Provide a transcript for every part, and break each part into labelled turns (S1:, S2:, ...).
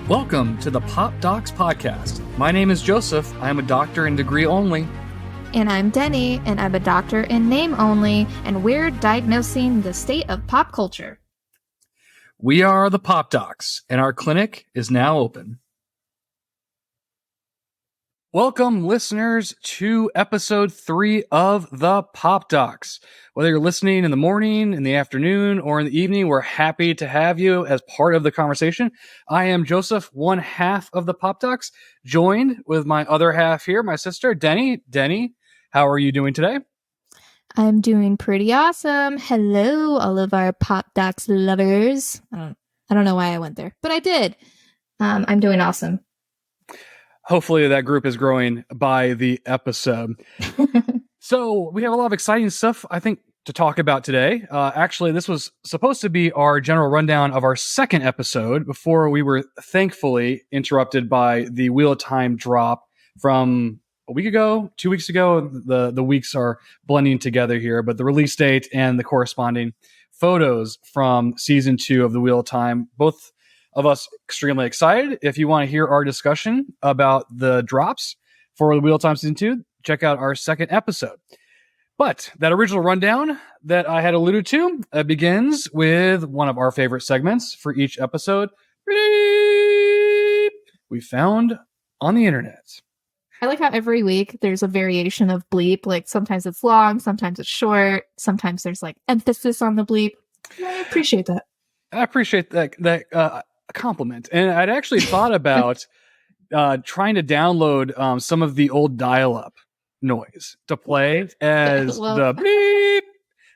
S1: Welcome to the Pop Docs Podcast. My name is Joseph. I am a doctor in degree only.
S2: And I'm Deni, and I'm a doctor in name only, and we're diagnosing the state of pop culture.
S1: We are the Pop Docs, and our clinic is now open. Welcome, listeners, to episode 3 of the Pop Docs. Whether you're listening in the morning, in the afternoon, or in the evening, we're happy to have you as part of the conversation. I am Joseph, one half of the Pop Docs, joined with my other half here, my sister, Deni. Deni, how are you doing today?
S2: I'm doing pretty awesome. Hello, all of our Pop Docs lovers. I don't know why I went there, but I did. I'm doing awesome.
S1: Hopefully that group is growing by the episode. So we have a lot of exciting stuff, I think, to talk about today. Actually, this was supposed to be our general rundown of our second episode before we were thankfully interrupted by the Wheel of Time drop from a week ago, 2 weeks ago. The weeks are blending together here, but the release date and the corresponding photos from season 2 of the Wheel of Time, both of us extremely excited. If you want to hear our discussion about the drops for the Wheel of Time season 2, check out our second episode. But that original rundown that I had alluded to begins with one of our favorite segments for each episode. Bleep! We found on the internet.
S2: I like how every week there's a variation of bleep. Like sometimes it's long, sometimes it's short, sometimes there's like emphasis on the bleep. I appreciate that.
S1: I appreciate that compliment. And I'd actually thought about trying to download some of the old dial-up noise to play as the bleep.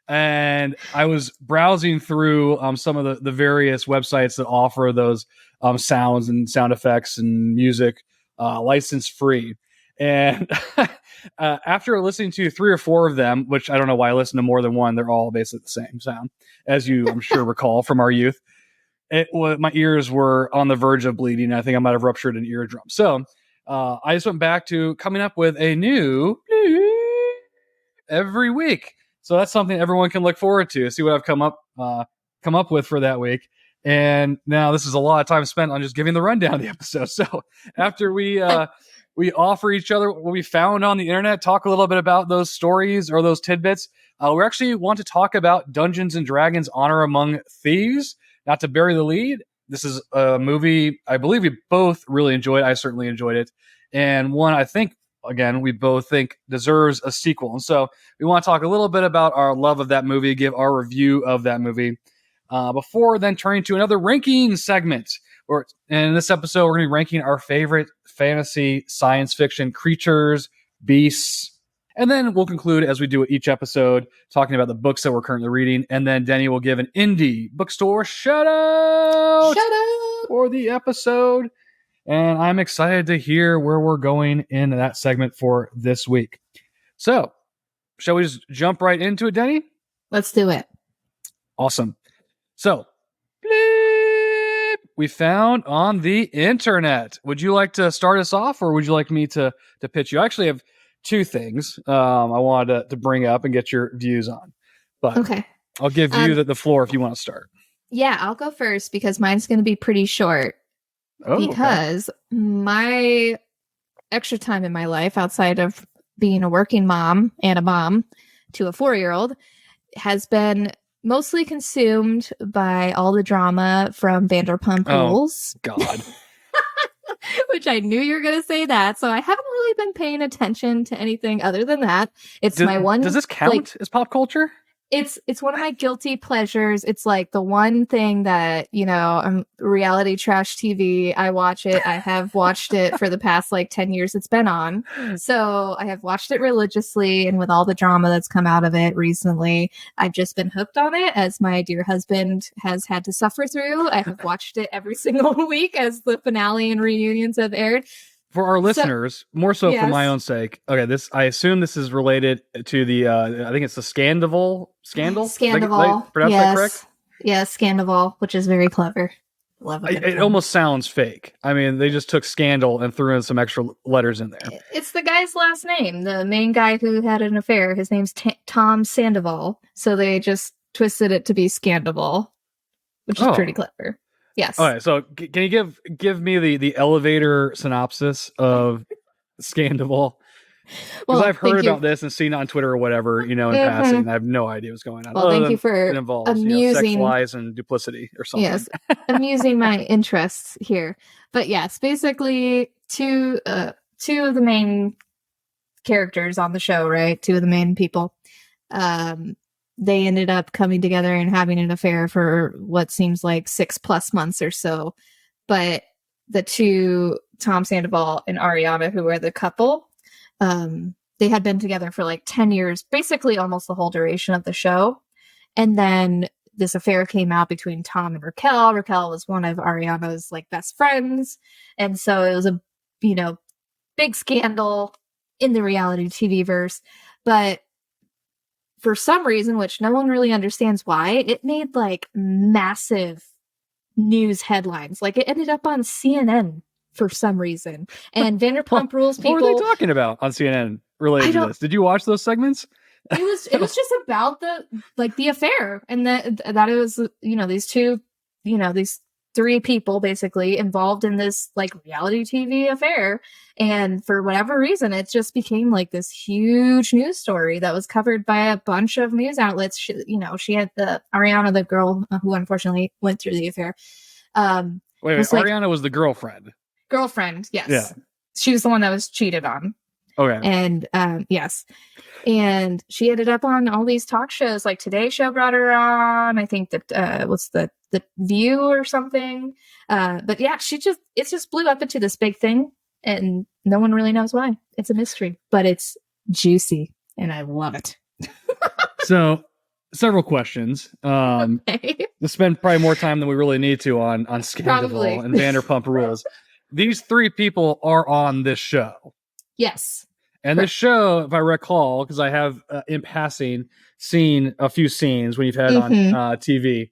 S1: And I was browsing through some of the various websites that offer those sounds and sound effects and music license free. And after listening to 3 or 4 of them, which I don't know why I listen to more than one, they're all basically the same sound, as you, I'm sure, recall from our youth. My ears were on the verge of bleeding. I think I might have ruptured an eardrum. So I just went back to coming up with a new every week. So that's something everyone can look forward to. See what I've come up with for that week. And now this is a lot of time spent on just giving the rundown of the episode. So after we offer each other what we found on the internet, talk a little bit about those stories or those tidbits. We actually want to talk about Dungeons and Dragons: Honor Among Thieves. Not to bury the lead, this is a movie I believe we both really enjoyed. I certainly enjoyed it. And one I think, again, we both think deserves a sequel. And so we want to talk a little bit about our love of that movie, give our review of that movie, before then turning to another ranking segment. And in this episode, we're going to be ranking our favorite fantasy science fiction creatures, beasts. And then we'll conclude, as we do each episode, talking about the books that we're currently reading. And then Deni will give an indie bookstore shout out for the episode. And I'm excited to hear where we're going in that segment for this week. So, shall we just jump right into it, Deni?
S2: Let's do it.
S1: Awesome. So, bleep, we found on the internet. Would you like to start us off, or would you like me to pitch you? I actually have 2 things I wanted to bring up and get your views on. But
S2: okay,
S1: I'll give you the floor if you want to start.
S2: Yeah, I'll go first because mine's going to be pretty short. Because my extra time in my life outside of being a working mom and a mom to a 4-year-old has been mostly consumed by all the drama from Vanderpump Rules.
S1: Oh, God.
S2: Which I knew you were going to say that. So I haven't really been paying attention to anything other than that. It's my one.
S1: Does this count as pop culture?
S2: It's one of my guilty pleasures. It's like the one thing that, reality trash TV. I watch it. I have watched it for the past 10 years it's been on. So I have watched it religiously, and with all the drama that's come out of it recently, I've just been hooked on it, as my dear husband has had to suffer through. I have watched it every single week as the finale and reunions have aired.
S1: For our listeners, more so for my own sake. Okay, I assume this is related to the, I think it's the scandal?
S2: Scandival.
S1: Did I pronounce that correct?
S2: Yes, Scandival, which is very clever. Love it.
S1: It almost sounds fake. I mean, they just took scandal and threw in some extra letters in there.
S2: It's the guy's last name. The main guy who had an affair, his name's Tom Sandoval. So they just twisted it to be Scandival, which is pretty clever. Yes.
S1: All right. So can you give me the elevator synopsis of Scandival? Because
S2: Well,
S1: I've heard
S2: thank you.
S1: about this and seen it on Twitter or whatever, in passing. And I have no idea what's going on.
S2: Well,
S1: other
S2: thank
S1: than
S2: you for
S1: it involves, sex,
S2: amusing.
S1: lies, and duplicity or something.
S2: Yes, amusing my interests here. But yes, basically two of the main characters on the show, right? Two of the main people. They ended up coming together and having an affair for what seems like 6+ months or so. But the two, Tom Sandoval and Ariana, who were the couple, they had been together for like 10 years, basically almost the whole duration of the show. And then this affair came out between Tom and Raquel. Raquel was one of Ariana's like best friends. And so it was a, big scandal in the reality TV verse. But for some reason, which no one really understands why, it made like massive news headlines. Like it ended up on CNN for some reason. And Vanderpump Rules people.
S1: What were they talking about on CNN related to this? Did you watch those segments?
S2: It was just about the affair, and that it was, these three people basically involved in this like reality TV affair. And for whatever reason, it just became like this huge news story that was covered by a bunch of news outlets. She had Ariana, the girl who unfortunately went through the affair.
S1: Wait, Ariana was the girlfriend.
S2: Girlfriend, yes.
S1: Yeah.
S2: She was the one that was cheated on.
S1: Okay.
S2: And yes. And she ended up on all these talk shows, like Today Show brought her on. I think that what's the View or something. But yeah, it just blew up into this big thing, and no one really knows why. It's a mystery, but it's juicy, and I love it.
S1: So, several questions.
S2: Okay.
S1: To spend probably more time than we really need to on Scandival and Vanderpump Rules. These three people are on this show.
S2: Yes.
S1: And this show, if I recall, because I have in passing seen a few scenes when you've had on TV,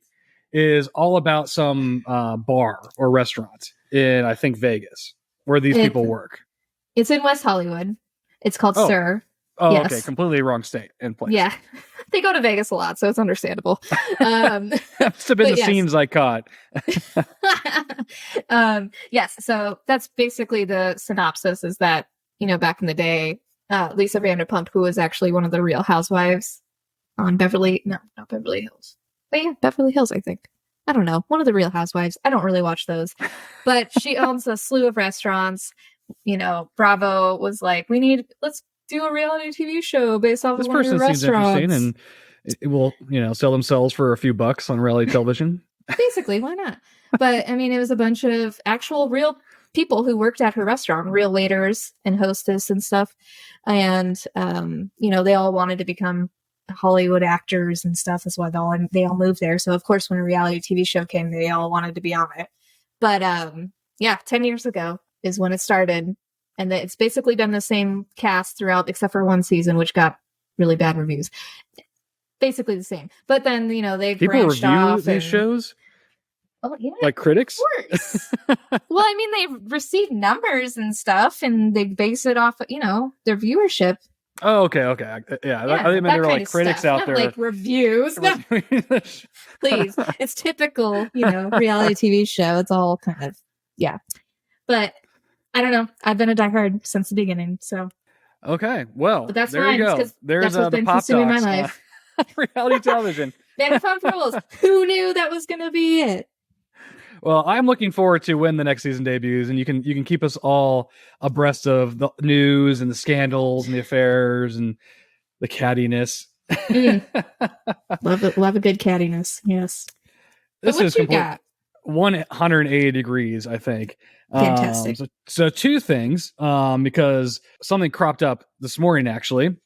S1: is all about some bar or restaurant in, I think, Vegas, where these people work. It's
S2: in West Hollywood. It's called Sir.
S1: Oh, yes. Okay. Completely wrong state and place.
S2: Yeah. They go to Vegas a lot, so it's understandable.
S1: Must have been the scenes I caught.
S2: Yes. So that's basically the synopsis, is that, back in the day, Lisa Vanderpump, who was actually one of the Real Housewives on not Beverly Hills. But yeah, Beverly Hills, I think. I don't know. One of the Real Housewives. I don't really watch those. But she owns a slew of restaurants. Bravo was like, let's do a reality TV show based off of one of your restaurants. This person seems interesting,
S1: and it will, sell themselves for a few bucks on reality television.
S2: Basically, why not? But I mean, it was a bunch of actual real people who worked at her restaurant, real waiters and hostess and stuff. And, they all wanted to become Hollywood actors and stuff. That's why they all moved there. So of course, when a reality TV show came, they all wanted to be on it. But, 10 years ago is when it started. And it's basically been the same cast throughout, except for one season, which got really bad reviews. Basically the same. But then, they branched off.
S1: People review these shows?
S2: Oh, yeah.
S1: Like critics?
S2: Of course. Well, I mean, they receive numbers and stuff, and they base it off, their viewership.
S1: Oh, okay. Yeah, I think there were like critics out there.
S2: Like reviews. No. Please. It's typical, reality TV show. It's all kind of, yeah. But I don't know. I've been a diehard since the beginning, so.
S1: Okay, well,
S2: but that's
S1: there
S2: fine,
S1: you go. There's
S2: the
S1: been
S2: pop
S1: consuming
S2: docs, my life.
S1: Reality television.
S2: Vanderpump Rules. Who knew that was going to be it?
S1: Well, I'm looking forward to when the next season debuts, and you can keep us all abreast of the news and the scandals and the affairs and the cattiness.
S2: Love a good cattiness. Yes.
S1: This is complete 180 degrees, I think.
S2: Fantastic.
S1: So two things, because something cropped up this morning actually,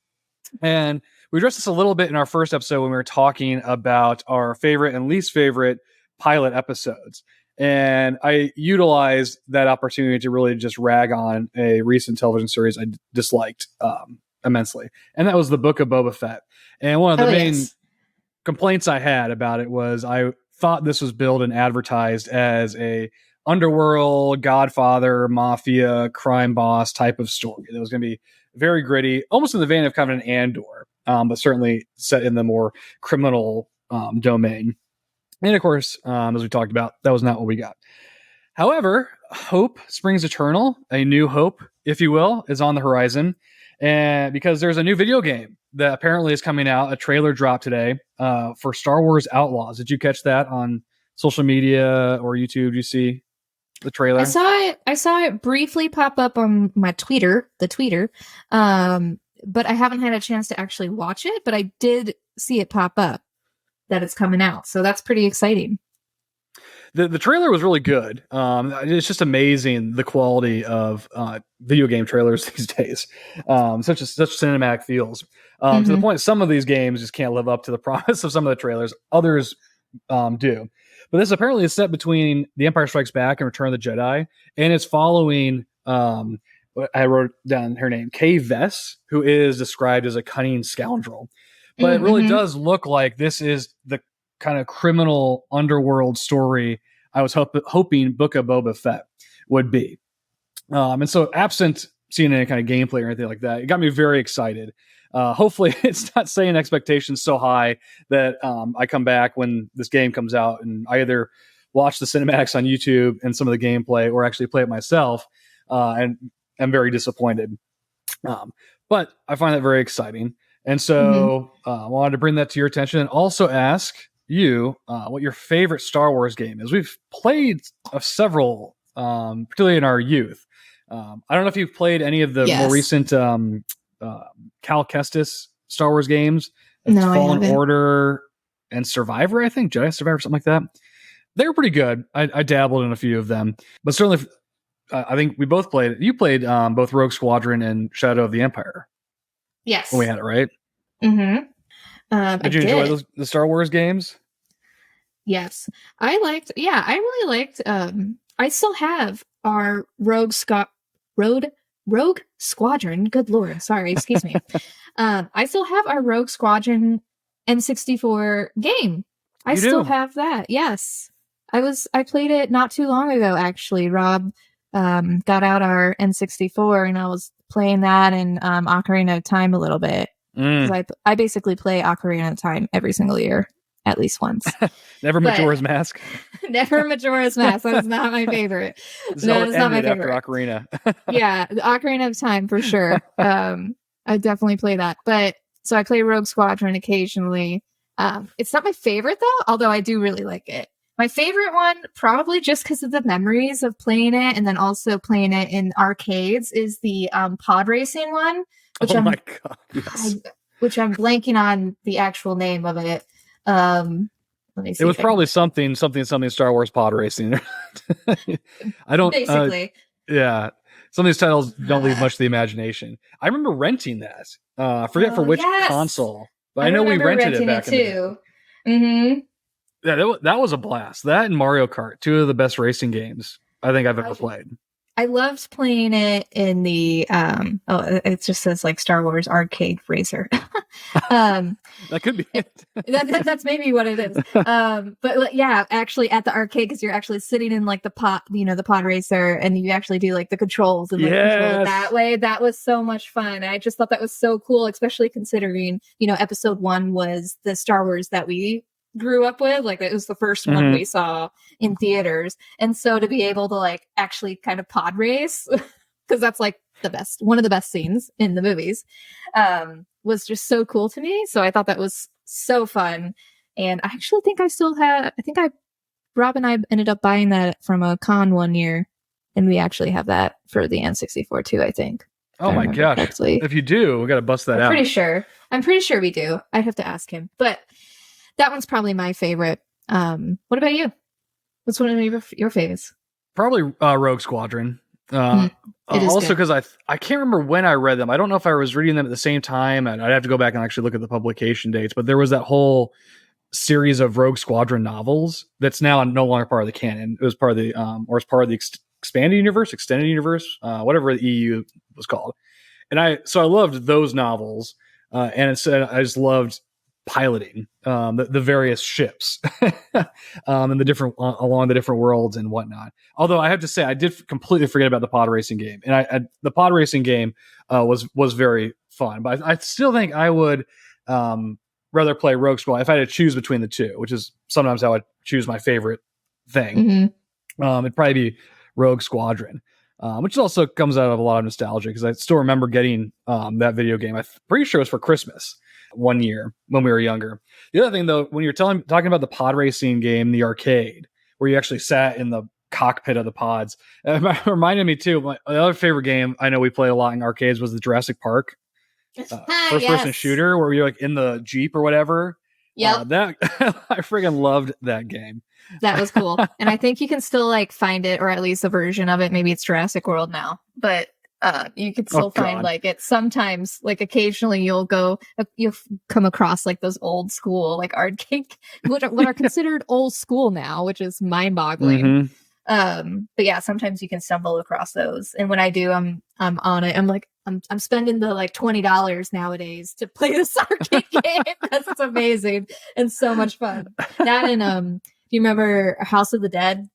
S1: and we addressed this a little bit in our first episode when we were talking about our favorite and least favorite pilot episodes. And I utilized that opportunity to really just rag on a recent television series I disliked immensely. And that was the Book of Boba Fett. And one of the main complaints I had about it was I thought this was billed and advertised as a underworld, Godfather, mafia, crime boss type of story. That was going to be very gritty, almost in the vein of kind of an Andor, but certainly set in the more criminal domain. And of course, as we talked about, that was not what we got. However, hope springs eternal. A new hope, if you will, is on the horizon. And because there's a new video game that apparently is coming out, a trailer dropped today for Star Wars Outlaws. Did you catch that on social media or YouTube? Did you see the trailer?
S2: I saw it briefly pop up on my Twitter, but I haven't had a chance to actually watch it, but I did see it pop up that it's coming out. So that's pretty exciting.
S1: The trailer was really good. It's just amazing the quality of video game trailers these days. Such cinematic feels. To the point some of these games just can't live up to the promise of some of the trailers. Others do. But this apparently is set between The Empire Strikes Back and Return of the Jedi, and it's following. I wrote down her name, Kay Vess, who is described as a cunning scoundrel. But it really does look like this is the kind of criminal underworld story I was hoping Book of Boba Fett would be. And so absent seeing any kind of gameplay or anything like that, it got me very excited. Hopefully it's not setting expectations so high that I come back when this game comes out and I either watch the cinematics on YouTube and some of the gameplay or actually play it myself. And I'm very disappointed. But I find that very exciting. And so I wanted to bring that to your attention and also ask you what your favorite Star Wars game is. We've played several, particularly in our youth. I don't know if you've played any of the more recent Cal Kestis Star Wars games. It's Fallen Order and Survivor, I think. Jedi Survivor, something like that. They were pretty good. I dabbled in a few of them. But certainly, I think we both played. You played both Rogue Squadron and Shadow of the Empire.
S2: Yes.
S1: When we had it, right?
S2: Did
S1: you enjoy the Star Wars games?
S2: Yes. I really liked, I still have our Rogue Squadron. Good Lord. Sorry. Excuse me. I still have our Rogue Squadron N64 game. I still have that. Yes. I played it not too long ago, actually. Rob, got out our N64 and I was playing that and Ocarina of Time a little bit. I basically play Ocarina of Time every single year, at least once.
S1: Never Majora's Mask.
S2: Never Majora's Mask. That's not my favorite. No, it's not my favorite.
S1: After Ocarina.
S2: Yeah, the Ocarina of Time for sure. I definitely play that. But so I play Rogue Squadron occasionally. It's not my favorite though, although I do really like it. My favorite one, probably just because of the memories of playing it and then also playing it in arcades, is the pod racing one. Which
S1: my God. Yes.
S2: Which I'm blanking on the actual name of it. Let me see.
S1: It was probably something Star Wars pod racing. I don't
S2: basically.
S1: Yeah. Some of these titles don't leave much to the imagination. I remember renting that. I forget for which console, but I know we rented it back in the day. Yeah, that was a blast. That and Mario Kart, two of the best racing games I think I've ever played.
S2: I loved playing it in the it just says like Star Wars Arcade Racer.
S1: That could be it.
S2: That's maybe what it is. But yeah, actually at the arcade, because you're actually sitting in like the pod racer, and you actually do like the controls and control it that way. That was so much fun. I just thought that was so cool, especially considering episode 1 was the Star Wars that we grew up with. Like it was the first one we saw in theaters, and so to be able to like actually kind of pod race, because that's like one of the best scenes in the movies, was just so cool to me. So I thought that was so fun, and I actually think Rob and I ended up buying that from a con one year, and we actually have that for the N64 too, I think.
S1: Oh my gosh. Correctly. If you do, we got to bust that out.
S2: I'm pretty sure we do. I'd have to ask him, but that one's probably my favorite. What about you? What's one of your favorites?
S1: Probably Rogue Squadron. Also because I can't remember when I read them. I don't know if I was reading them at the same time, and I'd have to go back and actually look at the publication dates, but there was that whole series of Rogue Squadron novels that's now no longer part of the canon. It was part of the expanded universe, extended universe, whatever the EU was called. And I loved those novels, and I just loved piloting the various ships and the different along the different worlds and whatnot. Although I have to say I did completely forget about the pod racing game, and the pod racing game was very fun. But I still think I would rather play Rogue Squad if I had to choose between the two, which is sometimes how I choose my favorite thing. It'd probably be Rogue Squadron, which also comes out of a lot of nostalgia because I still remember getting that video game. I'm pretty sure it was for Christmas one year when we were younger. The other thing, though, when you're talking about the pod racing game, the arcade, where you actually sat in the cockpit of the pods, it reminded me too. My other favorite game I know we played a lot in arcades was the Jurassic Park first-person shooter, where you're like in the Jeep or whatever.
S2: Yeah,
S1: that I friggin' loved that game.
S2: That was cool. And I think you can still like find it, or at least a version of it. Maybe it's Jurassic World now, but you could still find like it sometimes. Like occasionally you'll come across like those old school like arcade, what are considered old school now, which is mind boggling. But yeah, sometimes you can stumble across those. And when I do, I'm on it. I'm like, I'm spending the like $20 nowadays to play this arcade game because it's amazing and so much fun. That and do you remember House of the Dead,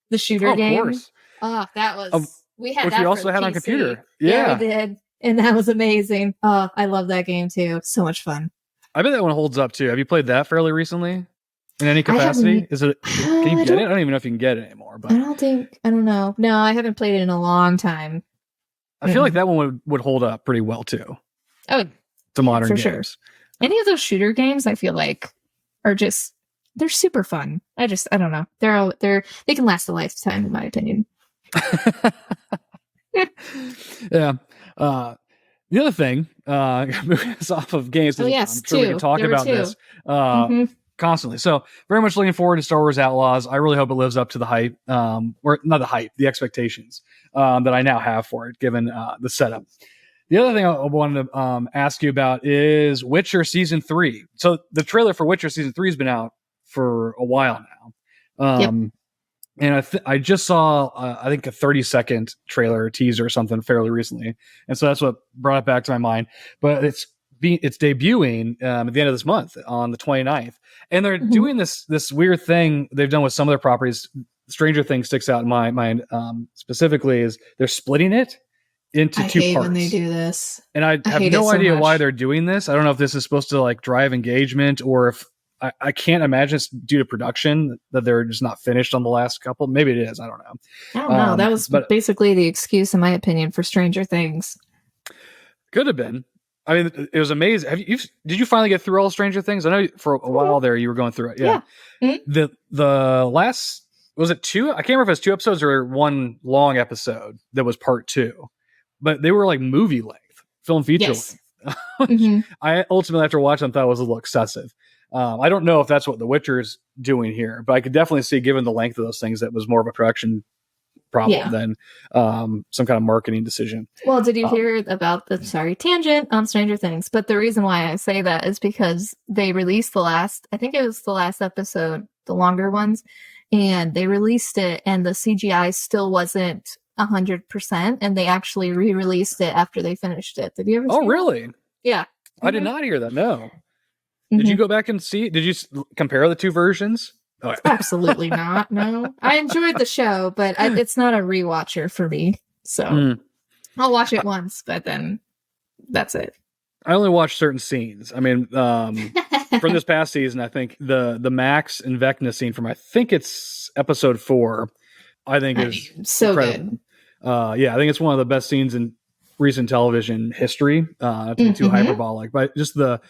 S2: the shooter game? Of course. Oh, that was we had. Which that we also had on computer. Yeah, we did, and that was amazing. Oh, I love that game too. So much fun.
S1: I bet that one holds up too. Have you played that fairly recently? In any capacity? Is it? Can you get it? I don't even know if you can get it anymore. But
S2: I don't know. No, I haven't played it in a long time.
S1: I feel like that one would hold up pretty well too.
S2: Oh,
S1: to modern games.
S2: Sure. Any of those shooter games, I feel like, are just they're super fun. I don't know. They can last a lifetime, in my opinion.
S1: Yeah. The other thing, moving us off of games, I'm sure we can talk about this constantly. So very much looking forward to Star Wars Outlaws. I really hope it lives up to the hype, or not the hype, the expectations that I now have for it, given the setup. The other thing I wanted to ask you about is Witcher Season 3. So the trailer for Witcher Season 3 has been out for a while now. And I just saw, I think, a 30-second trailer or teaser or something fairly recently. And so that's what brought it back to my mind. But it's debuting at the end of this month on the 29th. And they're doing this weird thing they've done with some of their properties. Stranger Things sticks out in my mind specifically is they're splitting it into two parts.
S2: When they do this.
S1: And I have no idea why they're doing this. I don't know if this is supposed to like drive engagement or if I can't imagine it's due to production that they're just not finished on the last couple. Maybe it is. I don't know.
S2: I don't know. That was basically the excuse, in my opinion, for Stranger Things.
S1: Could have been. I mean, it was amazing. Did you finally get through all Stranger Things? I know for a while there you were going through it. Yeah. Mm-hmm. The last, was it 2? I can't remember if it was 2 episodes or one long episode that was part 2, but they were like movie length, film feature length. I ultimately, after watching them, thought it was a little excessive. I don't know if that's what The Witcher's doing here, but I could definitely see, given the length of those things, that was more of a production problem than some kind of marketing decision.
S2: Well, did you hear about tangent on Stranger Things? But the reason why I say that is because they released I think it was the last episode, the longer ones, and they released it and the CGI still wasn't 100%, and they actually re-released it after they finished it. Did you ever see that?
S1: Really?
S2: Yeah.
S1: I did not hear that, no. Did you go back and see? Did you compare the two versions?
S2: Oh, absolutely not. No, I enjoyed the show, but it's not a rewatcher for me. So I'll watch it once, but then that's it.
S1: I only watched certain scenes. I mean, from this past season, I think the Max and Vecna scene from, I think it's episode 4, I think is
S2: so
S1: incredible. Good. Yeah, I think it's one of the best scenes in recent television history. Not to be too hyperbolic, but just the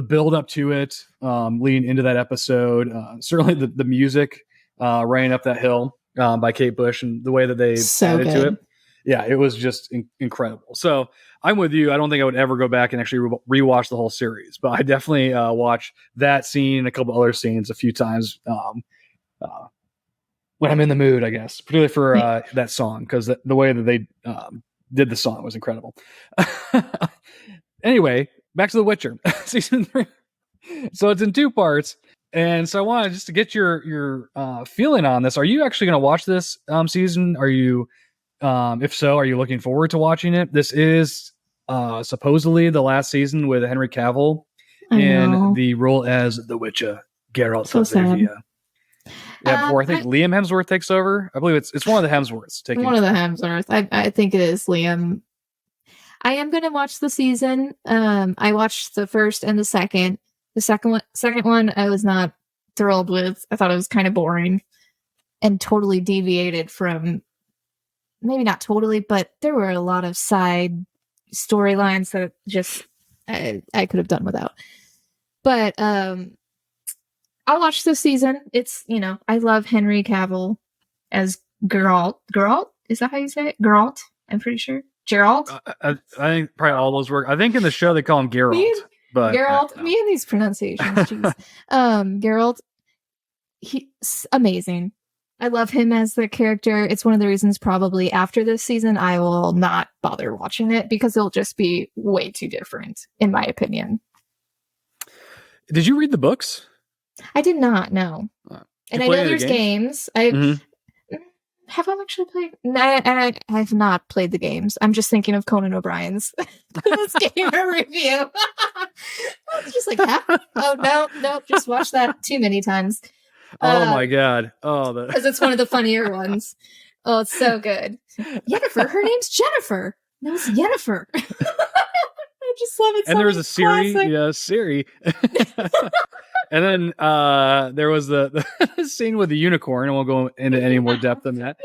S1: build up to it, leading into that episode, certainly the music, Running Up That Hill by Kate Bush, and the way that they added to it. Yeah, it was just incredible. So I'm with you. I don't think I would ever go back and actually rewatch the whole series, but I definitely watch that scene and a couple other scenes a few times when I'm in the mood, I guess, particularly for that song, because the way that they did the song was incredible. Anyway, back to The Witcher season 3. So it's in 2 parts. And so I wanted just to get your feeling on this. Are you actually going to watch this season? Are you, if so, are you looking forward to watching it? This is supposedly the last season with Henry Cavill in the role as the Witcher, Geralt of Rivia. Yeah, before I think Liam Hemsworth takes over. I believe it's one of the Hemsworths taking
S2: one of the Hemsworths. I think it is Liam. I am going to watch the season. I watched the first and the second. The second one, I was not thrilled with. I thought it was kind of boring and totally deviated from, maybe not totally, but there were a lot of side storylines that just I could have done without. But I'll watch this season. It's, I love Henry Cavill as Geralt. Geralt? Is that how you say it? Geralt? I'm pretty sure. Geralt?
S1: I think probably all those work. I think in the show they call him Geralt.
S2: Geralt, me and these pronunciations, jeez. Geralt, he's amazing. I love him as the character. It's one of the reasons probably after this season I will not bother watching it because it'll just be way too different, in my opinion.
S1: Did you read the books?
S2: I did not, no. And I know there's games. Have I actually played? No, I have not played the games. I'm just thinking of Conan O'Brien's gamer review. I was just like, oh, no, just watch that too many times.
S1: Oh my God. Oh,
S2: because it's one of the funnier ones. Oh, it's so good. Yennefer. Her name's Jennifer. No, it's Yennefer. I just love it.
S1: And there was a Siri. Yeah, Siri. And then there was the scene with the unicorn. I won't go into any more depth than that.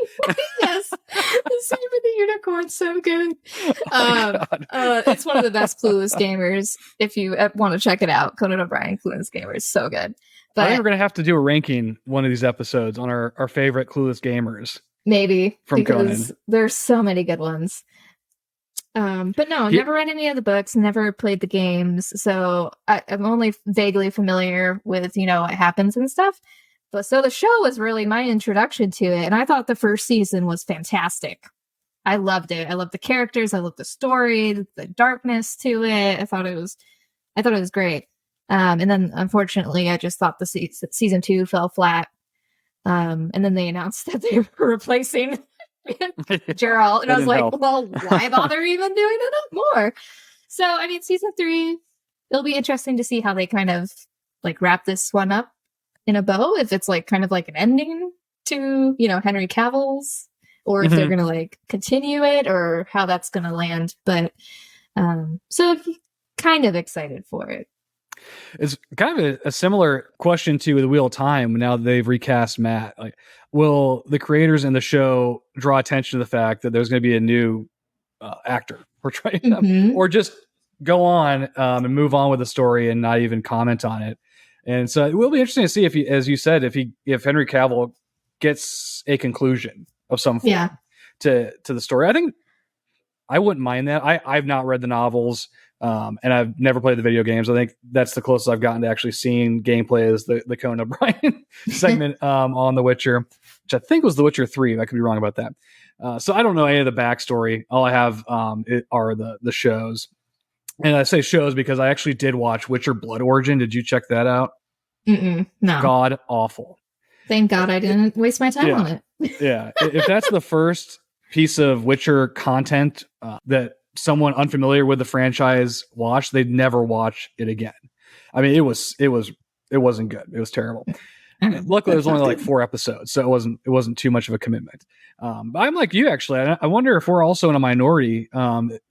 S2: Yes. The scene with the unicorn, so good. It's one of the best Clueless gamers. If you want to check it out, Conan O'Brien Clueless gamers, so good. But
S1: I think we're going to have to do a ranking one of these episodes on our favorite Clueless gamers.
S2: Maybe.
S1: From
S2: because
S1: Conan. There's
S2: so many good ones. But no, never read any of the books, never played the games. So I'm only vaguely familiar with, what happens and stuff. But so the show was really my introduction to it. And I thought the first season was fantastic. I loved it. I loved the characters. I loved the story, the darkness to it. I thought it was great. And then unfortunately, I just thought the season 2 fell flat. And then they announced that they were replacing Gerald. And I was like, well, why bother even doing it more? So, I mean, season 3, it'll be interesting to see how they kind of like wrap this one up in a bow. If it's like kind of like an ending to, Henry Cavill's, or if they're going to like continue it or how that's going to land. But so kind of excited for it.
S1: It's kind of a similar question to the Wheel of Time. Now that they've recast Matt, like, will the creators in the show draw attention to the fact that there's going to be a new actor portraying them, or just go on and move on with the story and not even comment on it? And so it will be interesting to see if he, as you said, if Henry Cavill gets a conclusion of some form to the story. I think I wouldn't mind that. I've not read the novels. And I've never played the video games. I think that's the closest I've gotten to actually seeing gameplay is the Conan O'Brien segment on The Witcher, which I think was The Witcher 3. I could be wrong about that. So I don't know any of the backstory. All I have are the shows. And I say shows because I actually did watch Witcher Blood Origin. Did you check that out?
S2: No.
S1: God awful.
S2: Thank God I didn't waste my time on it.
S1: Yeah. If that's the first piece of Witcher content that someone unfamiliar with the franchise watched, they'd never watch it again. I mean, it wasn't good. It was terrible. Luckily, there's only like 4 episodes, so it wasn't too much of a commitment. But I'm like you, actually. I wonder if we're also in a minority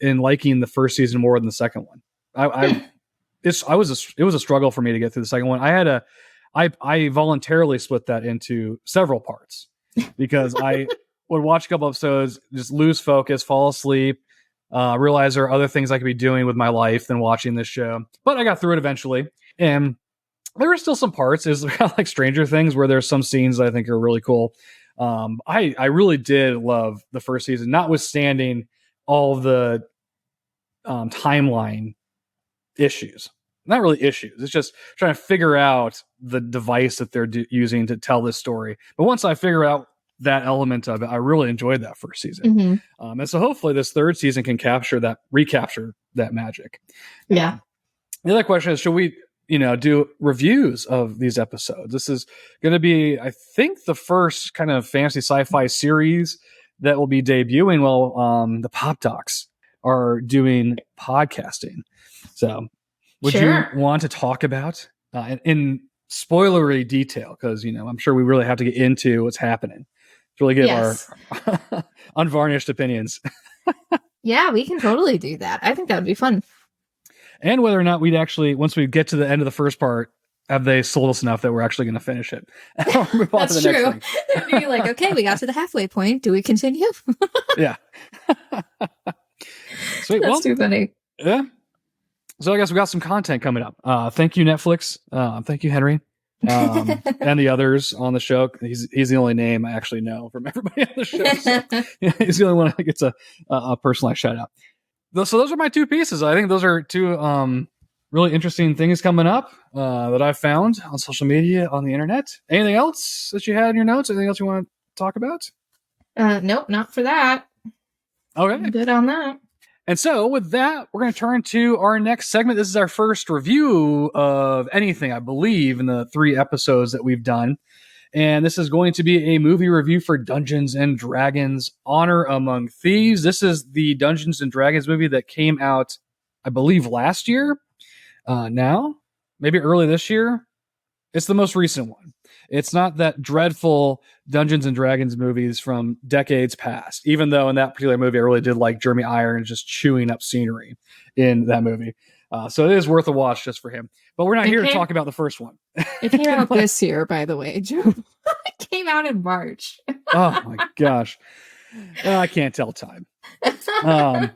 S1: in liking the first season more than the second one. It was a struggle for me to get through the second one. I voluntarily split that into several parts because I would watch a couple episodes, just lose focus, fall asleep. Realize there are other things I could be doing with my life than watching this show. But I got through it eventually. And there were still some parts, it's kind of like Stranger Things, where there's some scenes that I think are really cool. I really did love the first season, notwithstanding all the timeline issues. Not really issues. It's just trying to figure out the device that they're using to tell this story. But once I figure out that element of it, I really enjoyed that first season. And so hopefully this third season can recapture that magic.
S2: Yeah.
S1: The other question is, should we, do reviews of these episodes? This is going to be, I think, the first kind of fantasy sci-fi series that will be debuting while the Pop Docs are doing podcasting. So would you want to talk about in spoilery detail? Because, I'm sure we really have to get into what's happening. Really give our unvarnished opinions.
S2: Yeah, we can totally do that. I think that would be fun.
S1: and whether or not we'd actually, once we get to the end of the first part, have they sold us enough that we're actually going to finish it? Move on to
S2: That's
S1: the
S2: true.
S1: next thing.
S2: They'd be like, okay, we got to the halfway point. Do we continue?
S1: Yeah. Sweet.
S2: That's too funny.
S1: Yeah. So I guess we got some content coming up. Thank you, Netflix. Thank you, Henry. And the others on the show. He's the only name I actually know from everybody on the show. So, yeah, he's the only one that gets a personalized shout out. So those are my two pieces. I think those are two really interesting things coming up that I've found on social media, on the internet. Anything else that you had in your notes? Anything else you want to talk about?
S2: Nope, not for that.
S1: Okay.
S2: I'm good on that.
S1: And so with that, we're going to turn to our next segment. This is our first review of anything, I believe, in the 3 episodes that we've done. And this is going to be a movie review for Dungeons and Dragons Honor Among Thieves. This is the Dungeons and Dragons movie that came out, I believe, last year. Now, maybe early this year. It's the most recent one. It's not that dreadful Dungeons and Dragons movies from decades past, even though in that particular movie, I really did like Jeremy Irons just chewing up scenery in that movie. So it is worth a watch just for him. But we're not here to talk about the first one.
S2: It came out this year, by the way. It came out in March.
S1: Oh my gosh. I can't tell time. So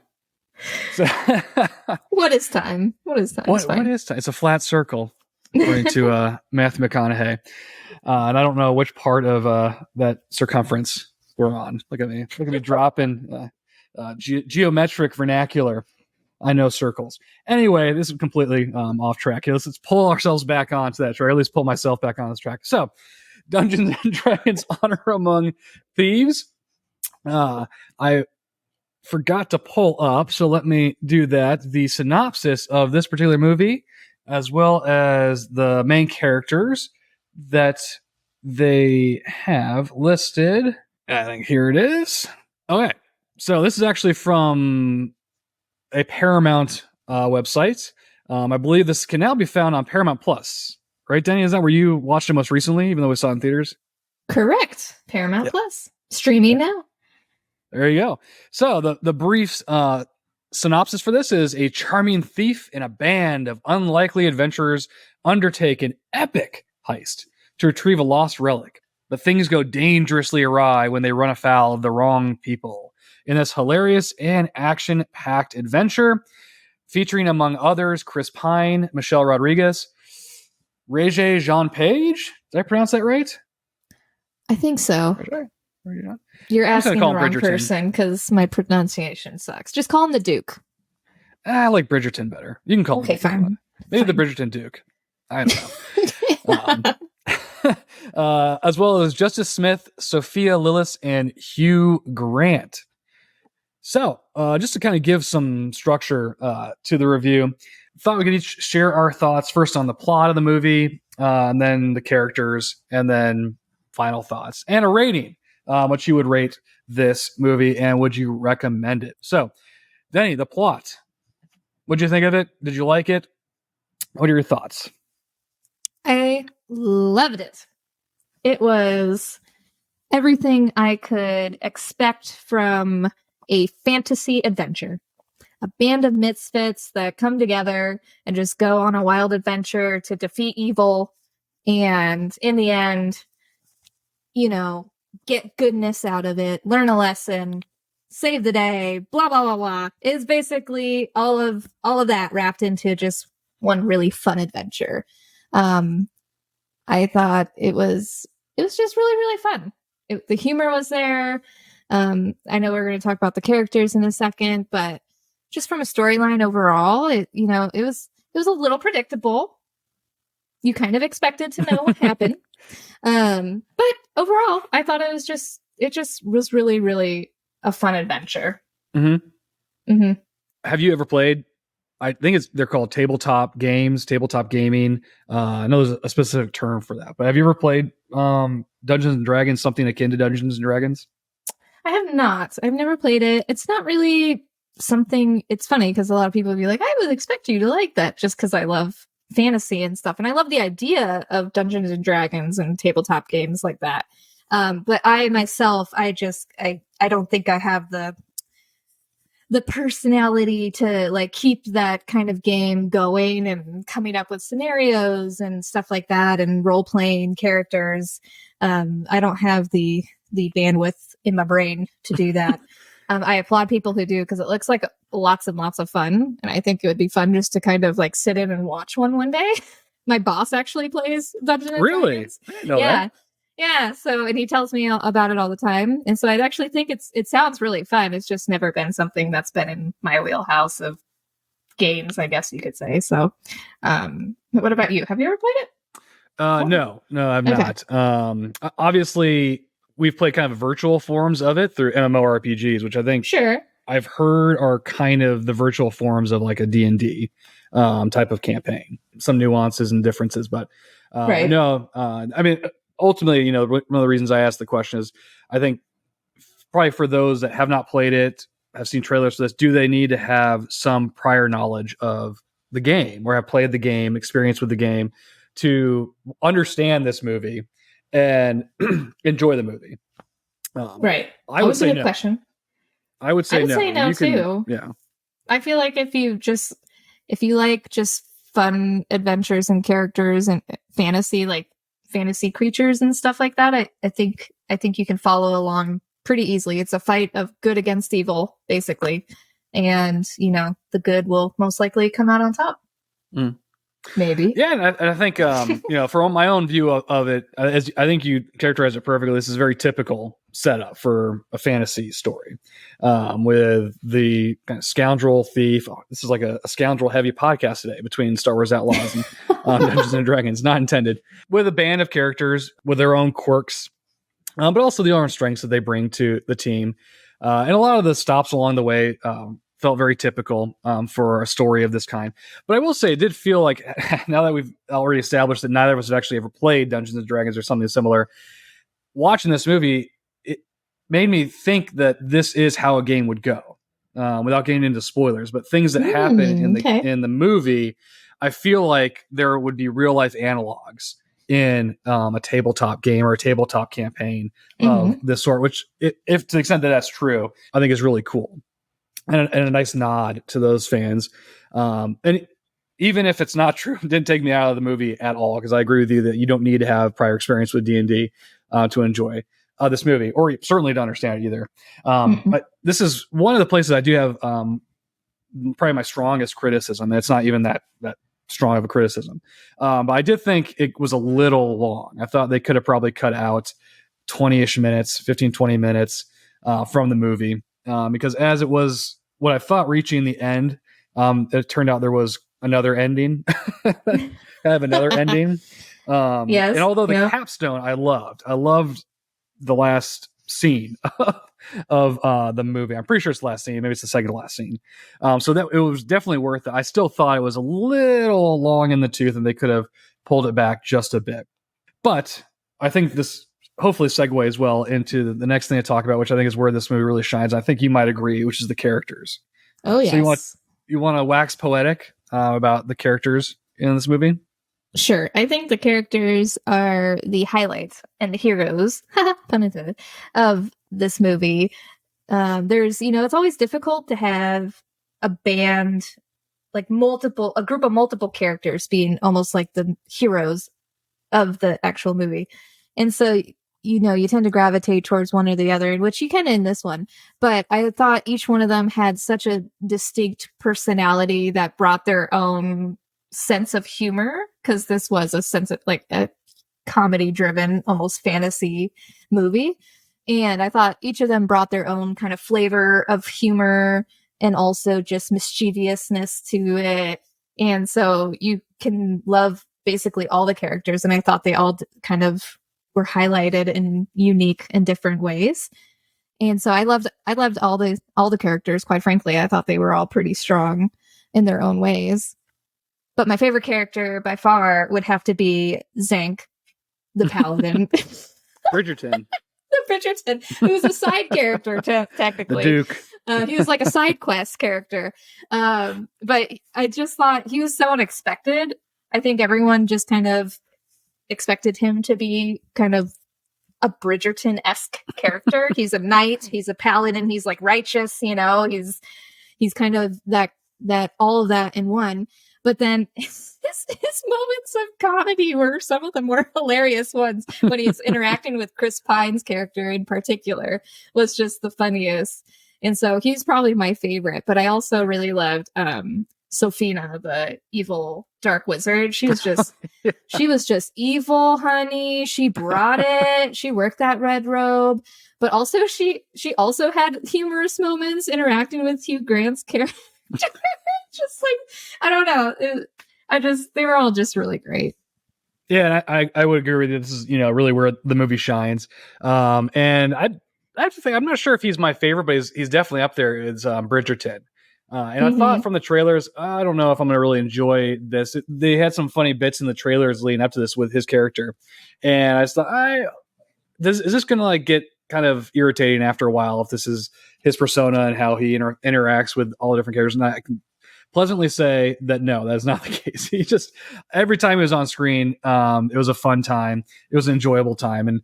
S2: What is time? What is time?
S1: What is time? It's a flat circle, according to Matthew McConaughey. And I don't know which part of that circumference we're on. Look at me dropping geometric vernacular. I know circles. Anyway, this is completely off track. Let's pull ourselves back onto that track, or at least pull myself back on this track. So, Dungeons and Dragons Honor Among Thieves. I forgot to pull up, so let me do that. The synopsis of this particular movie, as well as the main characters that they have listed. I think here it is. Okay. So this is actually from a Paramount website. I believe this can now be found on Paramount Plus. Right, Deni? Is that where you watched it most recently, even though we saw it in theaters?
S2: Correct. Paramount Plus. Streaming now.
S1: There you go. So the brief synopsis for this is: a charming thief and a band of unlikely adventurers undertake an epic heist to retrieve a lost relic. But things go dangerously awry when they run afoul of the wrong people. In this hilarious and action-packed adventure, featuring among others Chris Pine, Michelle Rodriguez, Regé Jean Page. Did I pronounce that right?
S2: I think so. You're asking the wrong person because my pronunciation sucks. Just call him the Duke.
S1: I like Bridgerton better. You can call him.
S2: Okay, fine.
S1: Maybe the Bridgerton Duke. I don't know. As well as Justice Smith, Sophia Lillis, and Hugh Grant. So, just to kind of give some structure to the review, thought we could each share our thoughts first on the plot of the movie, and then the characters, and then final thoughts and a rating. What you would rate this movie, and would you recommend it? So, Deni, the plot. What'd you think of it? Did you like it? What are your thoughts?
S2: I loved it. It was everything I could expect from a fantasy adventure. A band of misfits that come together and just go on a wild adventure to defeat evil. And in the end, get goodness out of it, learn a lesson, save the day, blah, blah, blah, blah. It's basically all of that wrapped into just one really fun adventure. I thought it was just really, really fun. The humor was there. I know we're going to talk about the characters in a second, but just from a storyline overall, it was a little predictable. You kind of expected to know what happened. But overall, I thought it just was really, really a fun adventure.
S1: Mm-hmm. Mm-hmm. Have you ever played? I think they're called tabletop games, tabletop gaming. I know there's a specific term for that, but have you ever played Dungeons and Dragons, something akin to Dungeons and Dragons?
S2: I have not. I've never played it. It's not really something. It's funny because a lot of people would be like, I would expect you to like that just because I love fantasy and stuff. And I love the idea of Dungeons and Dragons and tabletop games like that. But I myself, I don't think I have the the personality to like keep that kind of game going and coming up with scenarios and stuff like that and role playing characters. I don't have the bandwidth in my brain to do that. I applaud people who do because it looks like lots and lots of fun. And I think it would be fun just to kind of like sit in and watch one day. My boss actually plays Dungeons and Dragons.
S1: I didn't know
S2: Yeah.
S1: that.
S2: Yeah. So, and he tells me about it all the time. And so I actually think it sounds really fun. It's just never been something that's been in my wheelhouse of games, I guess you could say. So, what about you? Have you ever played it?
S1: No, I've not. Obviously, we've played kind of virtual forms of it through MMORPGs, which I think I've heard are kind of the virtual forms of like a D&D type of campaign. Some nuances and differences, but no. I mean, ultimately, one of the reasons I asked the question is I think probably for those that have not played it, have seen trailers for this, do they need to have some prior knowledge of the game or have played the game, experience with the game to understand this movie and enjoy the movie?
S2: I would say no. Question.
S1: I would say no.
S2: Too.
S1: Yeah.
S2: I feel like if you like just fun adventures and characters and fantasy creatures and stuff like that, I think you can follow along pretty easily. It's a fight of good against evil, basically. And, the good will most likely come out on top. Maybe.
S1: Yeah, and I think, for my own view of it, as I think you characterize it perfectly, this is a very typical setup for a fantasy story with the kind of scoundrel thief. Oh, this is like a scoundrel-heavy podcast today between Star Wars Outlaws and Dungeons & Dragons, not intended. With a band of characters with their own quirks, but also the own strengths that they bring to the team. And a lot of the stops along the way felt very typical for a story of this kind. But I will say it did feel like, now that we've already established that neither of us have actually ever played Dungeons & Dragons or something similar, watching this movie, it made me think that this is how a game would go, without getting into spoilers. But things that happen in the movie, I feel like there would be real-life analogs in a tabletop game or a tabletop campaign of this sort, which, if to the extent that that's true, I think is really cool. And a nice nod to those fans. And even if it's not true, it didn't take me out of the movie at all, because I agree with you that you don't need to have prior experience with D&D to enjoy this movie, or certainly to understand it either. But this is one of the places I do have probably my strongest criticism. It's not even that strong of a criticism. But I did think it was a little long. I thought they could have probably cut out 20-ish minutes, 15, 20 minutes from the movie. Because as it was what I thought reaching the end, it turned out there was another ending. Kind of another ending.
S2: Yes.
S1: And although the capstone I loved the last scene of the movie. I'm pretty sure it's the last scene. Maybe it's the second to last scene. So that it was definitely worth it. I still thought it was a little long in the tooth and they could have pulled it back just a bit. But I think this hopefully segues well into the next thing to talk about, which I think is where this movie really shines. I think you might agree, which is the characters.
S2: Oh, yes.
S1: So you want to wax poetic about the characters in this movie?
S2: Sure. I think the characters are the highlights and the heroes, pun intended, of this movie. There's, it's always difficult to have a band, like a group of multiple characters being almost like the heroes of the actual movie. And so, you tend to gravitate towards one or the other, which you can in this one. But I thought each one of them had such a distinct personality that brought their own sense of humor, because this was a sense of like a comedy driven, almost fantasy movie. And I thought each of them brought their own kind of flavor of humor and also just mischievousness to it. And so you can love basically all the characters. And I thought they all kind of were highlighted in unique and different ways. And so I loved all the characters, quite frankly. I thought they were all pretty strong in their own ways. But my favorite character by far would have to be Zank, the paladin.
S1: Bridgerton.
S2: The Bridgerton, who was a side character, technically.
S1: The Duke.
S2: He was like a side quest character. But I just thought he was so unexpected. I think everyone just kind of expected him to be kind of a Bridgerton-esque character. He's a knight, he's a paladin, he's like righteous, he's he's kind of that all of that in one. But then his moments of comedy were some of the more hilarious ones when he's interacting with Chris Pine's character in particular was just the funniest. And so he's probably my favorite. But I also really loved Sophina, the evil dark wizard. She was just evil, honey. She brought it. She worked that red robe. But also she also had humorous moments interacting with Hugh Grant's character. Just like, I don't know. They were all just really great.
S1: Yeah, and I would agree with you. This is, really where the movie shines. And I have to think, I'm not sure if he's my favorite, but he's definitely up there. It's Bridgerton. And I thought from the trailers, I don't know if I'm going to really enjoy this. They had some funny bits in the trailers leading up to this with his character. And I just thought, is this going to like get kind of irritating after a while if this is his persona and how he interacts with all the different characters? And I can pleasantly say that no, that's not the case. He just, every time he was on screen, it was a fun time. It was an enjoyable time. And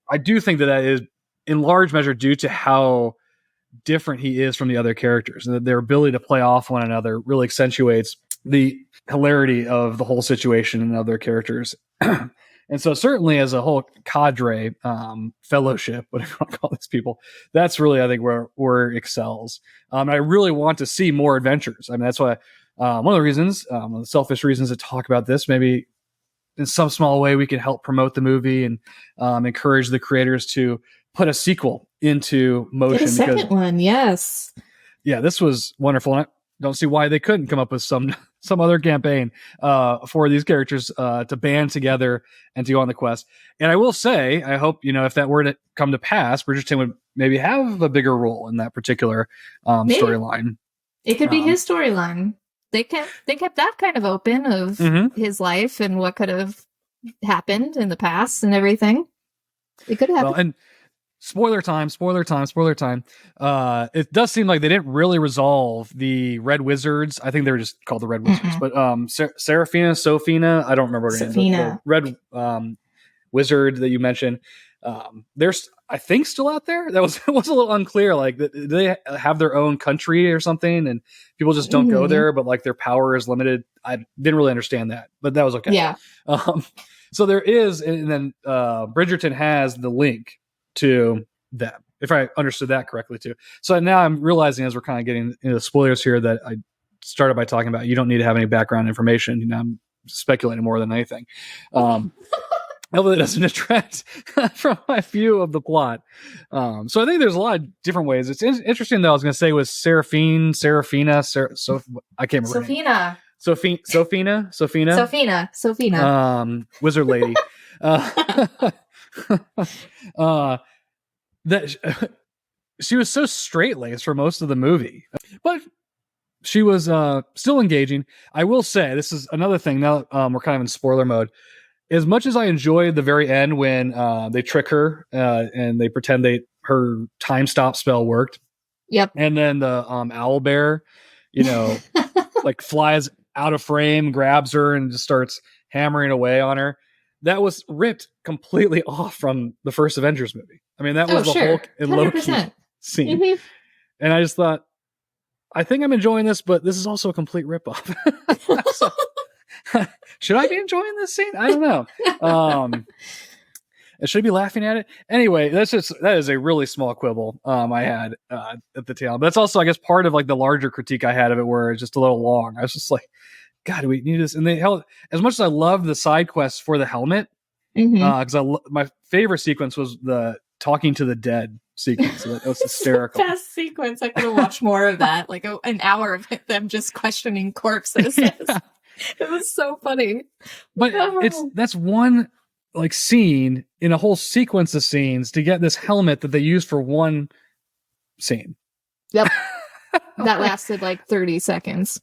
S1: I do think that is in large measure due to how different he is from the other characters, and that their ability to play off one another really accentuates the hilarity of the whole situation and other characters. And so certainly as a whole cadre, fellowship, whatever you want to call these people, that's really, I think, where it excels. I really want to see more adventures. I mean, that's why one of the reasons, one of the selfish reasons to talk about this, maybe in some small way we can help promote the movie and encourage the creators to put a sequel into motion.
S2: Get a second one, yes.
S1: Yeah, this was wonderful. And I don't see why they couldn't come up with some other campaign for these characters to band together and to go on the quest. And I will say, I hope, if that were to come to pass, Bridgerton would maybe have a bigger role in that particular storyline.
S2: It could be his storyline. They kept that kind of open of his life and what could have happened in the past and everything. It could have. Well,
S1: and spoiler time. It does seem like they didn't really resolve the Red Wizards. I think they were just called the Red Wizards. But Sophina, I don't remember her name. The Red Wizard that you mentioned. They're, I think, still out there. It was a little unclear. Like, do they have their own country or something, and people just don't go there, but like their power is limited? I didn't really understand that, but that was okay.
S2: Yeah.
S1: So there is, and then Bridgerton has the link to them, if I understood that correctly too. So now I'm realizing, as we're kind of getting into the spoilers here, that I started by talking about you don't need to have any background information. I'm speculating more than anything. Although it doesn't detract from my view of the plot. So I think there's a lot of different ways. It's interesting, though. I was going to say was Serafina. I can't remember. Sophina. Wizard lady. That she was so straight-laced for most of the movie, but she was still engaging. I will say, this is another thing. Now we're kind of in spoiler mode. As much as I enjoyed the very end when they trick her and they pretend her time stop spell worked.
S2: Yep.
S1: And then the owl bear, like flies out of frame, grabs her, and just starts hammering away on her. That was ripped completely off from the first Avengers movie. I mean, that was the Hulk and 100%. Loki scene. Mm-hmm. And I just thought, I think I'm enjoying this, but this is also a complete ripoff. So, should I be enjoying this scene? I don't know. Should I be laughing at it? Anyway, that is a really small quibble I had at the tail. But that's also, I guess, part of like the larger critique I had of it, where it's just a little long. I was just like, God, do we need this? And they held, as much as I love the side quests for the helmet, because my favorite sequence was the talking to the dead sequence. So that was hysterical.
S2: The best sequence. I could have watched more of that, like an hour of them just questioning corpses. Yeah. It was so funny.
S1: But that's one like scene in a whole sequence of scenes to get this helmet that they use for one scene.
S2: Yep. That lasted like 30 seconds.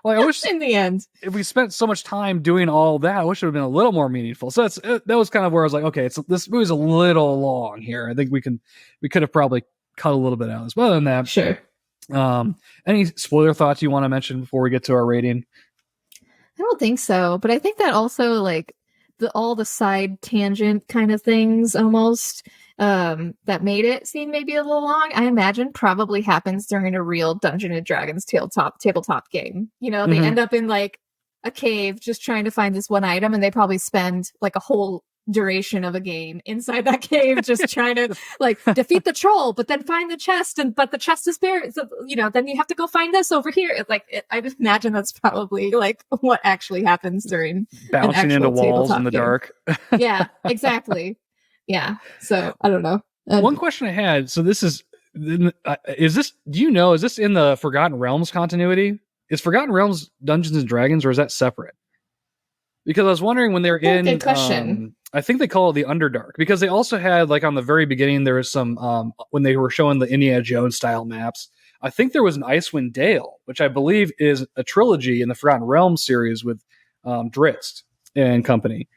S1: Like, I wish
S2: in the end,
S1: if we spent so much time doing all that, I wish it would have been a little more meaningful. So that was kind of where I was like, okay, this movie's a little long here. I think we could have probably cut a little bit out as well than that.
S2: Sure.
S1: Any spoiler thoughts you want to mention before we get to our rating?
S2: I don't think so, but I think that also like all the side tangent kind of things almost that made it seem maybe a little long, I imagine probably happens during a real Dungeons and Dragons tabletop game. You know, they end up in like a cave just trying to find this one item, and they probably spend like a whole duration of a game inside that cave just trying to like defeat the troll, but then find the chest, but the chest is buried, so you know, then you have to go find this over here. It's like I just imagine that's probably like what actually happens during
S1: bouncing into walls in the
S2: game.
S1: Dark.
S2: Yeah, exactly. Yeah, so I don't know.
S1: One question I had, so this is this, do you know, is this in the Forgotten Realms continuity? Is Forgotten Realms Dungeons and Dragons, or is that separate? Because I was wondering when they're in,
S2: good question.
S1: I think they call it the Underdark, because they also had, like, on the very beginning, there was some, when they were showing the Indiana Jones style maps, I think there was an Icewind Dale, which I believe is a trilogy in the Forgotten Realms series with Drizzt and company.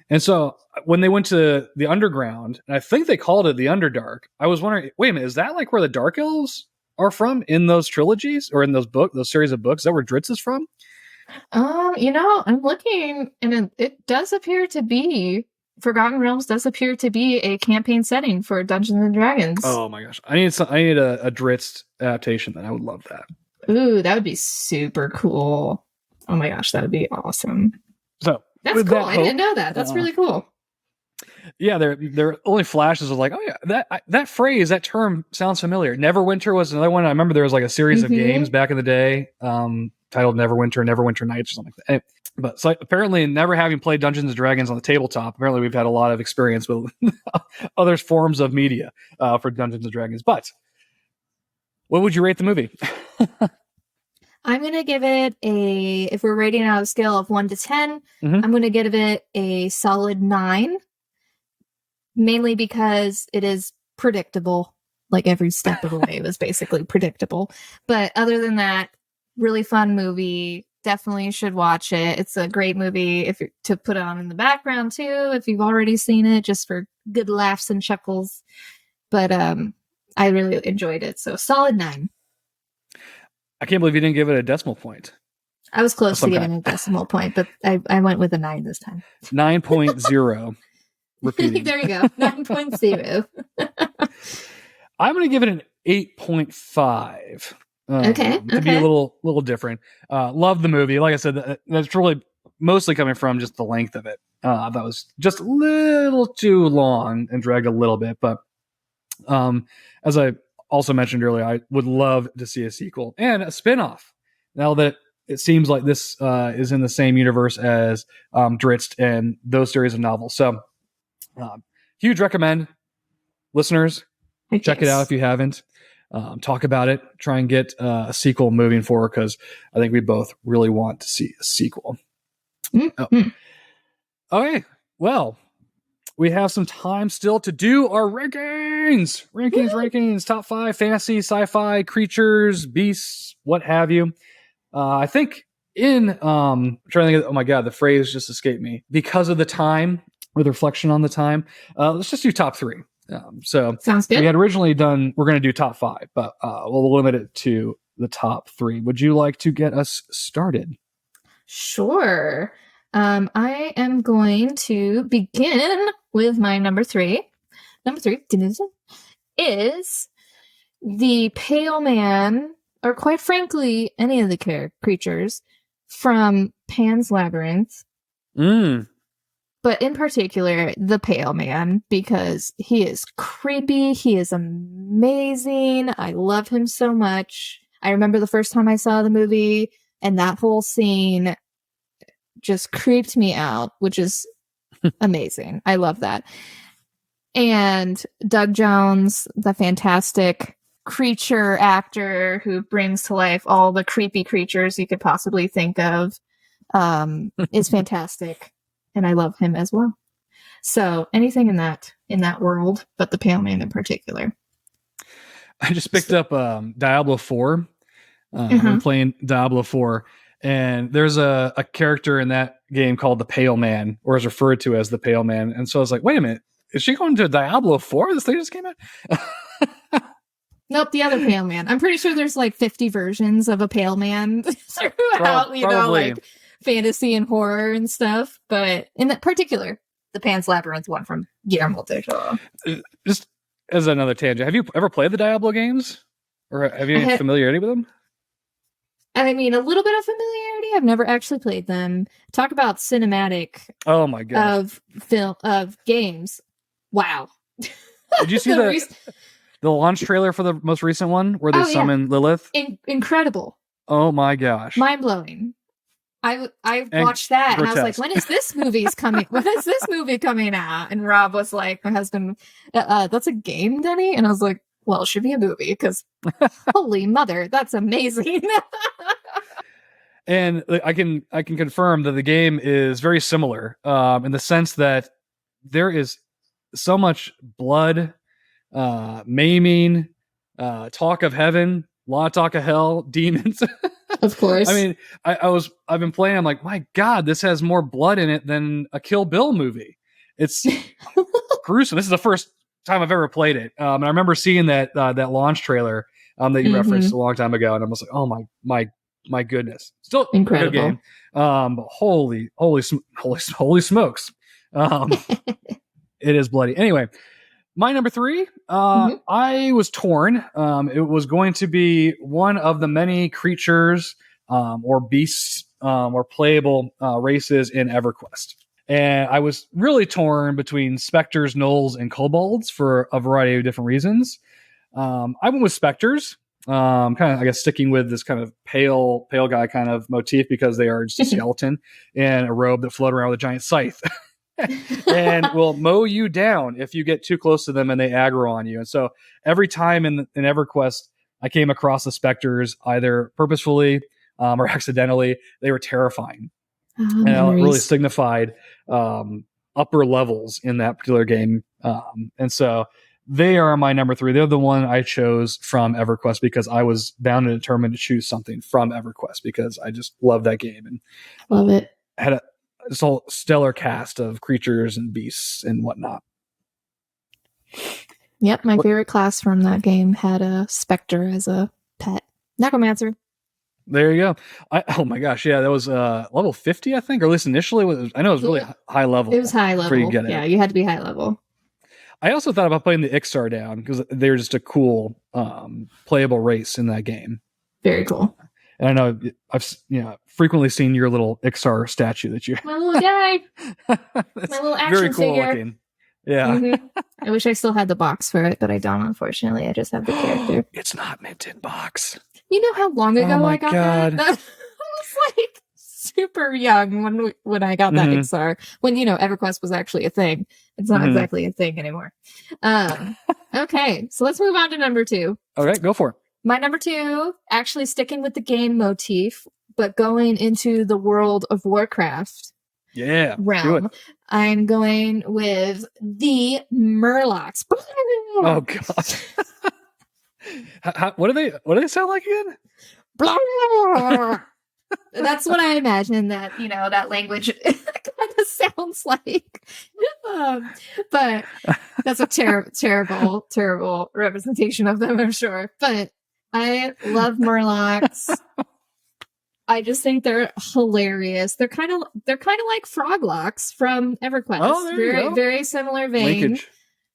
S1: And so when they went to the Underground, and I think they called it the Underdark, I was wondering, wait a minute, is that like where the Dark Elves are from in those trilogies, or in those series of books? Is that where Drizzt is from?
S2: You know, I'm looking, and it does appear to be, Forgotten Realms does appear to be a campaign setting for Dungeons and Dragons.
S1: Oh my gosh, I need a Drizzt adaptation. Then I would love that.
S2: Ooh, that would be super cool. Oh my gosh, that would be awesome.
S1: So
S2: that's cool. I didn't know that. That's really cool.
S1: Yeah, there are only flashes of like, oh yeah, that phrase, that term sounds familiar. Neverwinter was another one. I remember there was like a series of games back in the day, titled Neverwinter Nights or something like that. But so apparently, never having played Dungeons and Dragons on the tabletop, apparently we've had a lot of experience with other forms of media for Dungeons and Dragons. But what would you rate the movie?
S2: I'm going to give it if we're rating out a scale of 1 to 10, I'm going to give it a solid 9. Mainly because it is predictable. Like every step of the way was basically predictable. But other than that, really fun movie. Definitely should watch it. It's a great movie to put on in the background too, if you've already seen it, just for good laughs and chuckles. But I really enjoyed it. So solid 9.
S1: I can't believe you didn't give it a decimal point.
S2: I was close to giving a decimal point, but I went with a 9 this time.
S1: 9.0. Repeating.
S2: There you go. 9.0.
S1: I'm going to give it an 8.5.
S2: Okay.
S1: To be a little different. Love the movie. Like I said, that's really mostly coming from just the length of it. That was just a little too long and dragged a little bit. But as I also mentioned earlier, I would love to see a sequel and a spinoff. Now that it seems like this is in the same universe as Drizzt and those series of novels. So huge recommend. Listeners, check it out if you haven't. Talk about it. Try and get a sequel moving forward, because I think we both really want to see a sequel.
S2: Mm-hmm.
S1: Okay, well, we have some time still to do our rankings. Rankings. Top 5 fantasy, sci-fi, creatures, beasts, what have you. I think I'm trying to think of, oh my god, the phrase just escaped me. Because of the time, with reflection on the time, let's just do top 3. So
S2: sounds good.
S1: We had originally we're going to do top 5, but we'll limit it to the top 3. Would you like to get us started?
S2: Sure. I am going to begin with my number 3. Number 3 is the Pale Man, or quite frankly, any of the creatures from Pan's Labyrinth. But in particular, the Pale Man, because he is creepy. He is amazing. I love him so much. I remember the first time I saw the movie, and that whole scene just creeped me out, which is amazing. I love that. And Doug Jones, the fantastic creature actor who brings to life all the creepy creatures you could possibly think of, is fantastic. And I love him as well. So anything in that world, but the Pale Man in particular.
S1: I just picked up Diablo 4. I'm playing Diablo 4, and there's a character in that game called the Pale Man, or is referred to as the Pale Man. And so I was like, wait a minute, is she going to Diablo 4? This thing just came out?
S2: Nope, the other Pale Man. I'm pretty sure there's like 50 versions of a Pale Man throughout,
S1: probably.
S2: like fantasy and horror and stuff. But in that particular, the Pan's Labyrinth one from Guillermo del Toro.
S1: Just as another tangent, have you ever played the Diablo games? Or have you any familiarity with them?
S2: I mean, a little bit of familiarity. I've never actually played them. Talk about cinematic.
S1: Oh my god!
S2: Of games. Wow.
S1: Did you see the launch trailer for the most recent one where they summon Lilith?
S2: Incredible.
S1: Oh my gosh!
S2: Mind blowing. I watched that and I was like, when is this movie's coming? When is this movie coming out? And Rob was like, my husband, that's a game, Deni? And I was like, well, it should be a movie because holy mother, that's amazing.
S1: And I can confirm that the game is very similar in the sense that there is so much blood, maiming, talk of heaven, a lot of talk of hell, demons.
S2: Of course.
S1: I mean, I've been playing. I'm like, my God, this has more blood in it than a Kill Bill movie. It's gruesome. This is the first time I've ever played it. And I remember seeing that launch trailer that you referenced a long time ago, and I was like, oh my goodness, still
S2: incredible
S1: a good game. But holy smokes, it is bloody. Anyway, my number 3, I was torn. It was going to be one of the many creatures or beasts or playable races in EverQuest. And I was really torn between specters, gnolls, and kobolds for a variety of different reasons. I went with specters, kind of, I guess, sticking with this kind of pale guy kind of motif because they are just a skeleton in a robe that float around with a giant scythe and will mow you down if you get too close to them and they aggro on you. And so every time in EverQuest I came across the specters, either purposefully or accidentally, they were terrifying. And it really signified upper levels in that particular game. And so they are my number 3. They're the one I chose from EverQuest because I was bound and determined to choose something from EverQuest because I just love that game and
S2: love it.
S1: Had this whole stellar cast of creatures and beasts and whatnot.
S2: Yep, my favorite class from that game had a specter as a pet. Necromancer.
S1: There you go. Oh my gosh, yeah, that was level 50, I think, or at least initially. I know it was really high level.
S2: It was high level.
S1: You get it.
S2: Yeah, you had to be high level.
S1: I also thought about putting the Ixar down because they're just a cool playable race in that game.
S2: Very cool.
S1: And I know I've frequently seen your little Ixar statue that you.
S2: My little guy. My little action
S1: very cool
S2: figure.
S1: Looking. Yeah.
S2: Mm-hmm. I wish I still had the box for it, but I don't. Unfortunately, I just have the character.
S1: It's not minted box.
S2: You know how long ago I got
S1: God.
S2: that? I was like super young when I got that Ixar. When EverQuest was actually a thing. It's not exactly a thing anymore. Okay, so let's move on to number 2.
S1: Okay, go for it.
S2: My number 2, actually sticking with the game motif, but going into the World of Warcraft realm. I'm going with the Murlocs.
S1: Oh God. What do they sound like again?
S2: That's what I imagine that that language kind of sounds like. But that's a terrible representation of them, I'm sure. But I love Murlocs. I just think they're hilarious. They're kind of like Froglocks from EverQuest.
S1: Oh,
S2: very similar vein,
S1: linkage.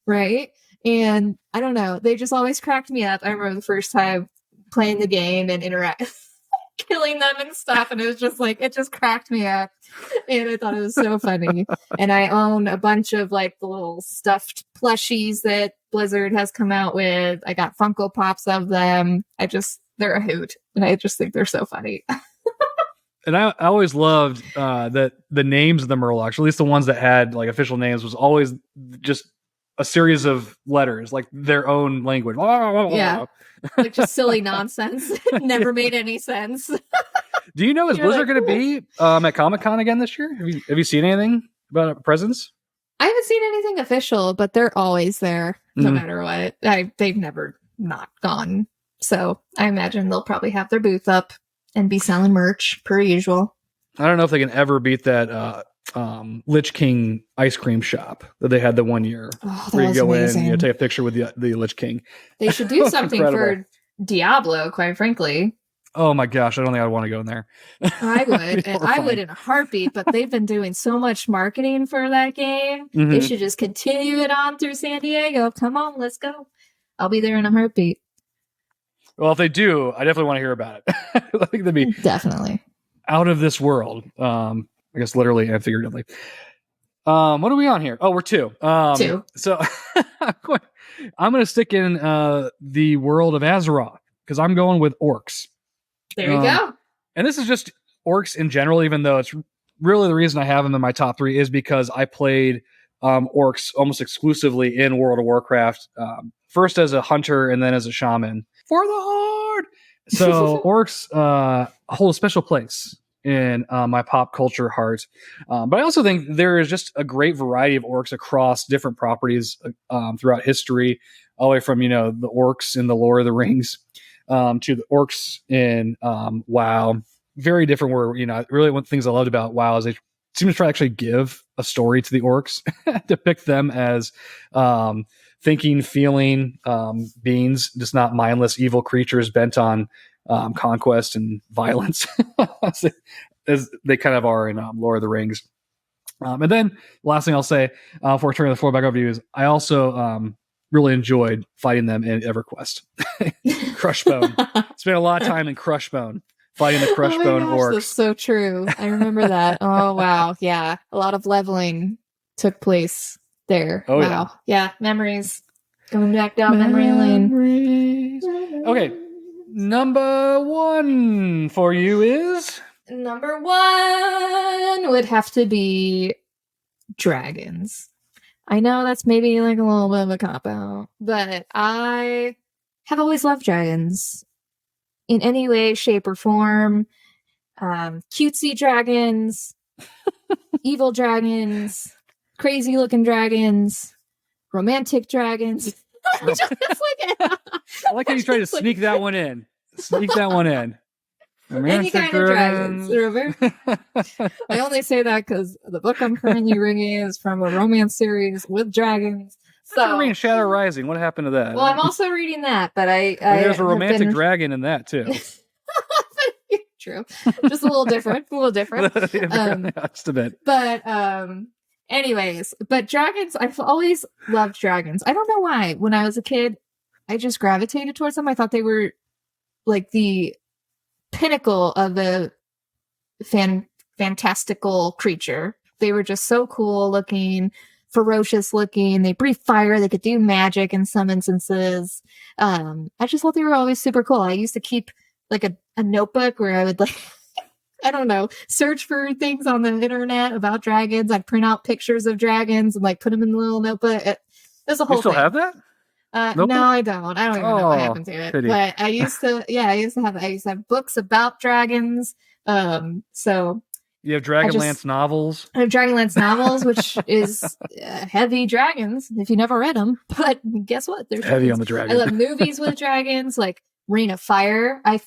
S2: Right? And I don't know, they just always cracked me up. I remember the first time playing the game and killing them and stuff, and it was just like, it just cracked me up, and I thought it was so funny. And I own a bunch of like the little stuffed plushies that Blizzard has come out with. I got Funko Pops of them. They're a hoot, and I just think they're so funny.
S1: And I always loved that the names of the Murlocs, or at least the ones that had like official names, was always just a series of letters, like their own language.
S2: Yeah, like just silly nonsense. It never made any sense.
S1: Do you know, is Blizzard going to be at Comic-Con again this year? Have you seen anything about a presence?
S2: I haven't seen anything official, but they're always there, no matter what. They've never not gone. So I imagine they'll probably have their booth up and be selling merch per usual.
S1: I don't know if they can ever beat that Lich King ice cream shop that they had the one year where you go amazing. In and take a picture with the Lich King.
S2: They should do something for Diablo, quite frankly.
S1: Oh my gosh, I don't think I'd want to go in there.
S2: I would.
S1: Be
S2: And I would
S1: horrifying.
S2: in a heartbeat, but they've been doing so much marketing for that game. They
S1: Mhm.
S2: should just continue it on through San Diego. Come on, let's go. I'll be there in a heartbeat.
S1: Well, if they do, I definitely want to hear about it. I think that'd be
S2: Definitely.
S1: out of this world. I guess literally and figuratively. What are we on here? Oh, we're 2.
S2: 2.
S1: So I'm going to stick in the world of Azeroth because I'm going with orcs.
S2: There you go.
S1: And this is just orcs in general, even though it's really the reason I have them in my top 3 is because I played orcs almost exclusively in World of Warcraft, first as a hunter and then as a shaman. For the Horde! So orcs hold a special place in my pop culture heart. But I also think there is just a great variety of orcs across different properties throughout history, all the way from, the orcs in the Lord of the Rings to the orcs in WoW. Very different where, really one of the things I loved about WoW is they seem to try to actually give a story to the orcs, depict them as thinking, feeling beings, just not mindless evil creatures bent on conquest and violence, as they kind of are in Lord of the Rings. And then last thing I'll say before turning the floor back over to you is I also really enjoyed fighting them in EverQuest. Crushbone. Spent a lot of time in Crushbone, fighting the Crushbone orcs.
S2: That's so true. I remember that. Oh, wow. Yeah. A lot of leveling took place there.
S1: Oh,
S2: wow. Yeah. Memories. Going back down memory lane.
S1: Okay. Number 1 for you is?
S2: Number 1 would have to be dragons. I know that's maybe like a little bit of a cop-out, but I have always loved dragons in any way, shape, or form. Cutesy dragons, evil dragons, crazy-looking dragons, romantic dragons.
S1: I like how you try to sneak that one in. Sneak that one in.
S2: Any kind of dragons. Remember? I only say that because the book I'm currently reading is from a romance series with dragons. So
S1: I'm reading Shadow Rising. What happened to that?
S2: Well, I'm also reading that, but
S1: there's a romantic dragon in that too.
S2: True, just a little different.
S1: Just a bit.
S2: But anyways, but dragons. I've always loved dragons. I don't know why. When I was a kid, I just gravitated towards them. I thought they were like the pinnacle of a fantastical creature. They were just so cool looking, ferocious looking. They breathe fire. They could do magic in some instances. I just thought they were always super cool. I used to keep like a notebook where I would like, I don't know, search for things on the internet about dragons. I'd print out pictures of dragons and like put them in the little notebook. There's a whole
S1: You still
S2: thing.
S1: have that?
S2: No, I don't. I don't even know what happened to it.
S1: Pity.
S2: But I used to have books about dragons. So
S1: you have Dragonlance novels.
S2: I have Dragonlance novels, which is heavy dragons if you never read them. But guess what? There's
S1: heavy on the dragon.
S2: I love movies with dragons, like Reign of Fire. I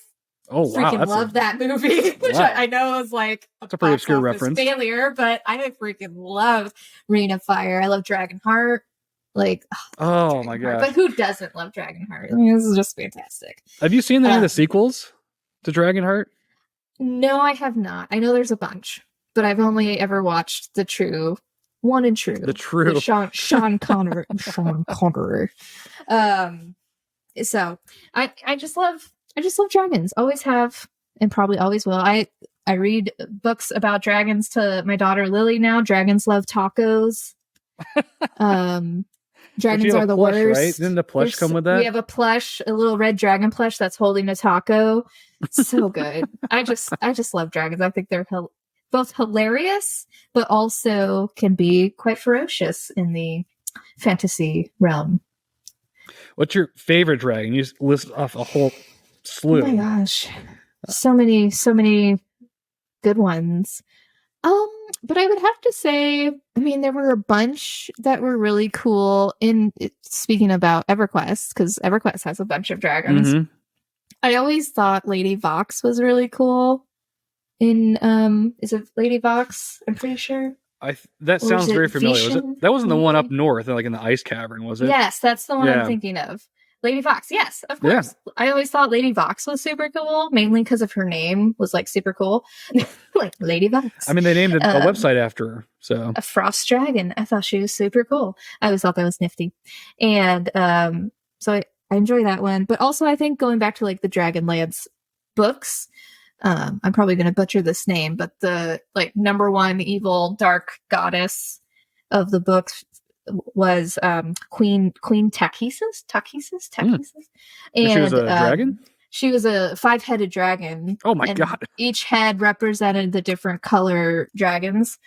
S2: freaking love that movie, which I know is like
S1: a pretty obscure reference
S2: failure, but I freaking love Reign of Fire. I love Dragonheart. Like,
S1: oh my god!
S2: But who doesn't love Dragonheart? I mean, this is just fantastic.
S1: Have you seen any of the sequels to Dragonheart?
S2: No, I have not. I know there's a bunch, but I've only ever watched the true one and true.
S1: The true
S2: Sean Connery. Sean Connery. So I just love dragons. Always have, and probably always will. I read books about dragons to my daughter Lily now. Dragons love tacos. Dragons are the
S1: plush,
S2: worst.
S1: Right? Didn't the plush come with that?
S2: We have a plush, a little red dragon plush that's holding a taco. So good. I just love dragons. I think they're both hilarious, but also can be quite ferocious in the fantasy realm.
S1: What's your favorite dragon? You just list off a whole slew.
S2: Oh my gosh, so many good ones. But I would have to say, I mean, there were a bunch that were really cool speaking about EverQuest, because EverQuest has a bunch of dragons. Mm-hmm. I always thought Lady Vox was really cool. Is it Lady Vox? I'm pretty sure.
S1: That sounds very familiar. That wasn't the one up north, like in the ice cavern, was it?
S2: Yes, that's the one I'm thinking of. Lady Vox, yes, of course. Yeah. I always thought Lady Vox was super cool, mainly because of her name was like super cool. Like Lady Vox.
S1: I mean, they named a website after her. So
S2: a frost dragon. I thought she was super cool. I always thought that was nifty. And so I enjoy that one. But also I think going back to like the Dragonlance books, I'm probably going to butcher this name, but the like number one evil dark goddess of the books was Queen Takhisis. And
S1: she was a dragon?
S2: She was a 5-headed dragon.
S1: Oh my god.
S2: Each head represented the different color dragons.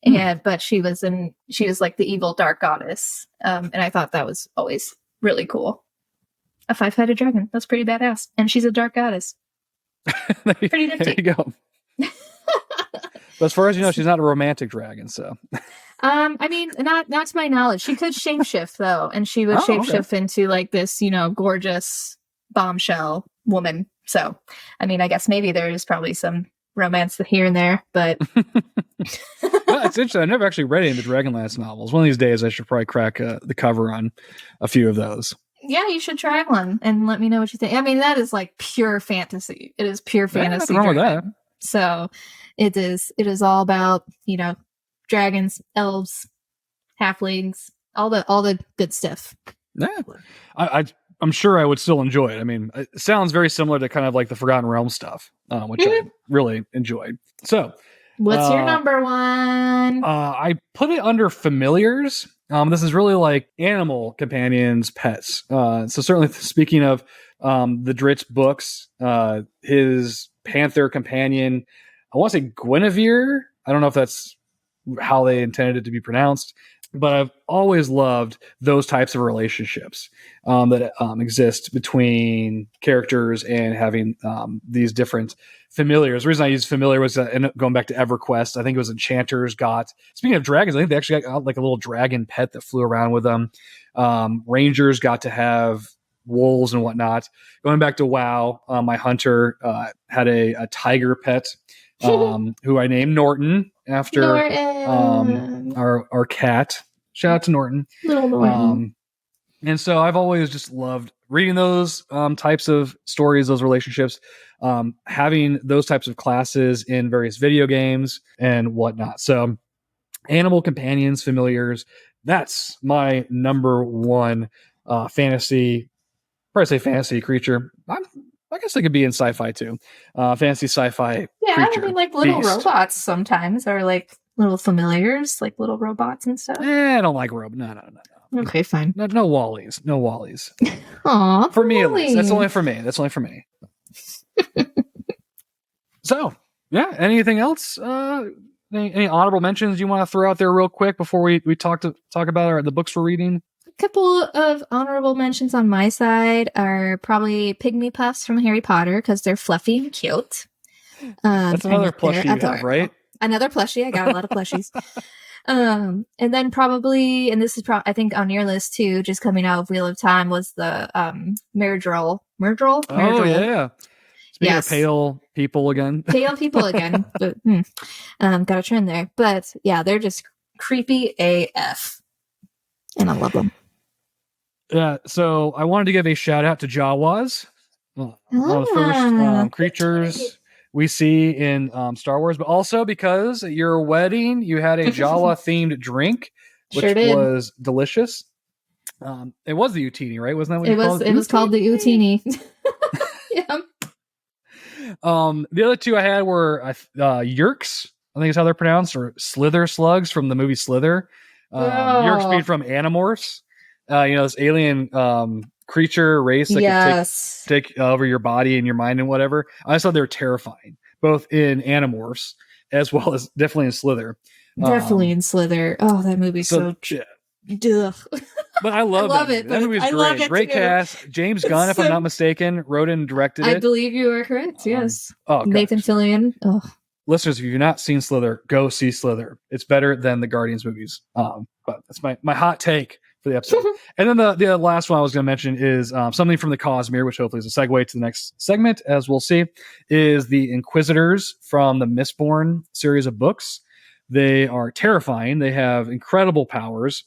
S2: And but she was like the evil dark goddess. And I thought that was always really cool. A 5-headed dragon. That's pretty badass. And she's a dark goddess. Pretty nifty.
S1: There you go. But as far as you know, she's not a romantic dragon, so.
S2: I mean, not to my knowledge. She could shapeshift though, and she would shapeshift into like this, gorgeous bombshell woman. So, I mean, I guess maybe there's probably some romance here and there, but.
S1: Well, it's interesting. I never actually read any of the Dragonlance novels. One of these days, I should probably crack the cover on a few of those.
S2: Yeah, you should try one and let me know what you think. I mean, that is like pure fantasy. It is pure fantasy.
S1: Nothing wrong with that.
S2: So it is all about, dragons, elves, halflings, all the good stuff.
S1: Yeah. I'm sure I would still enjoy it. I mean, it sounds very similar to kind of like the Forgotten Realms stuff, which I really enjoyed. So
S2: what's your number one?
S1: I put it under familiars. This is really like animal companions, pets. So certainly speaking of the Drit's books, his panther companion, I want to say Guinevere. I don't know if that's how they intended it to be pronounced, but I've always loved those types of relationships that exist between characters and having these different familiars. The reason I used familiar was going back to EverQuest. I think it was enchanters speaking of dragons, I think they actually got like a little dragon pet that flew around with them. Rangers got to have wolves and whatnot. Going back to WoW, my hunter had a tiger pet who I named Norton after our cat. Shout out to Norton.
S2: Little Norton.
S1: And so I've always just loved reading those types of stories, those relationships, having those types of classes in various video games and whatnot. So animal companions, familiars, that's my number one fantasy, probably say fantasy creature. I guess they could be in sci-fi too. Fantasy sci-fi.
S2: Yeah,
S1: creature,
S2: I mean, like little robots sometimes are like little familiars, like little robots and stuff.
S1: I don't like robots. No.
S2: Okay, fine.
S1: No Wallies. No Wallies.
S2: Aw,
S1: for me at least. That's only for me. So, yeah. Anything else? Any honorable mentions you want to throw out there real quick before we talk about the books we're reading?
S2: A couple of honorable mentions on my side are probably Pygmy Puffs from Harry Potter because they're fluffy and cute.
S1: That's another plushie you have, right?
S2: Another plushie. I got a lot of plushies. And then probably, and this is I think on your list too, just coming out of Wheel of Time was the Myrddraal.
S1: Oh yeah. Speaking of pale people again.
S2: But got a trend there. But yeah, they're just creepy AF. And I love them.
S1: Yeah, so I wanted to give a shout out to Jawas. One of the first creatures we see in Star Wars, but also because at your wedding you had a Jawa themed drink, which was delicious. It was the Utini, right? Wasn't that what you called it?
S2: It was called the Utini. Yeah.
S1: The other two I had were Yerks, I think is how they're pronounced, or Slither slugs from the movie Slither. Yerks being from Animorphs. This alien creature race that can take over your body and your mind and whatever. I thought they were terrifying, both in Animorphs as well as definitely in Slither.
S2: Definitely in Slither. Oh, that movie's so duh.
S1: But I love
S2: it.
S1: That movie's great. Great cast. James Gunn, if I'm not mistaken, wrote and directed it.
S2: I believe you are correct. Yes.
S1: Nathan
S2: Fillion. Oh.
S1: Listeners, if you've not seen Slither, go see Slither. It's better than the Guardians movies. But that's my hot take for the episode. And then the last one I was going to mention is something from the Cosmere, which hopefully is a segue to the next segment, as we'll see, is the Inquisitors from the Mistborn series of books. They are terrifying. They have incredible powers.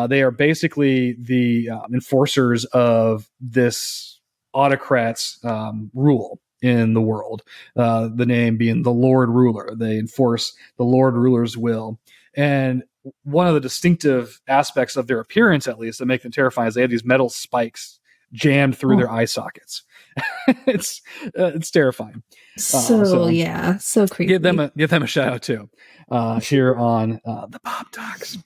S1: They are basically the enforcers of this autocrat's rule in the world. The name being the Lord Ruler. They enforce the Lord Ruler's will. And one of the distinctive aspects of their appearance, at least, that make them terrifying is they have these metal spikes jammed through their eye sockets. It's terrifying.
S2: So creepy.
S1: Give them a shout out too here on the Pop Talks.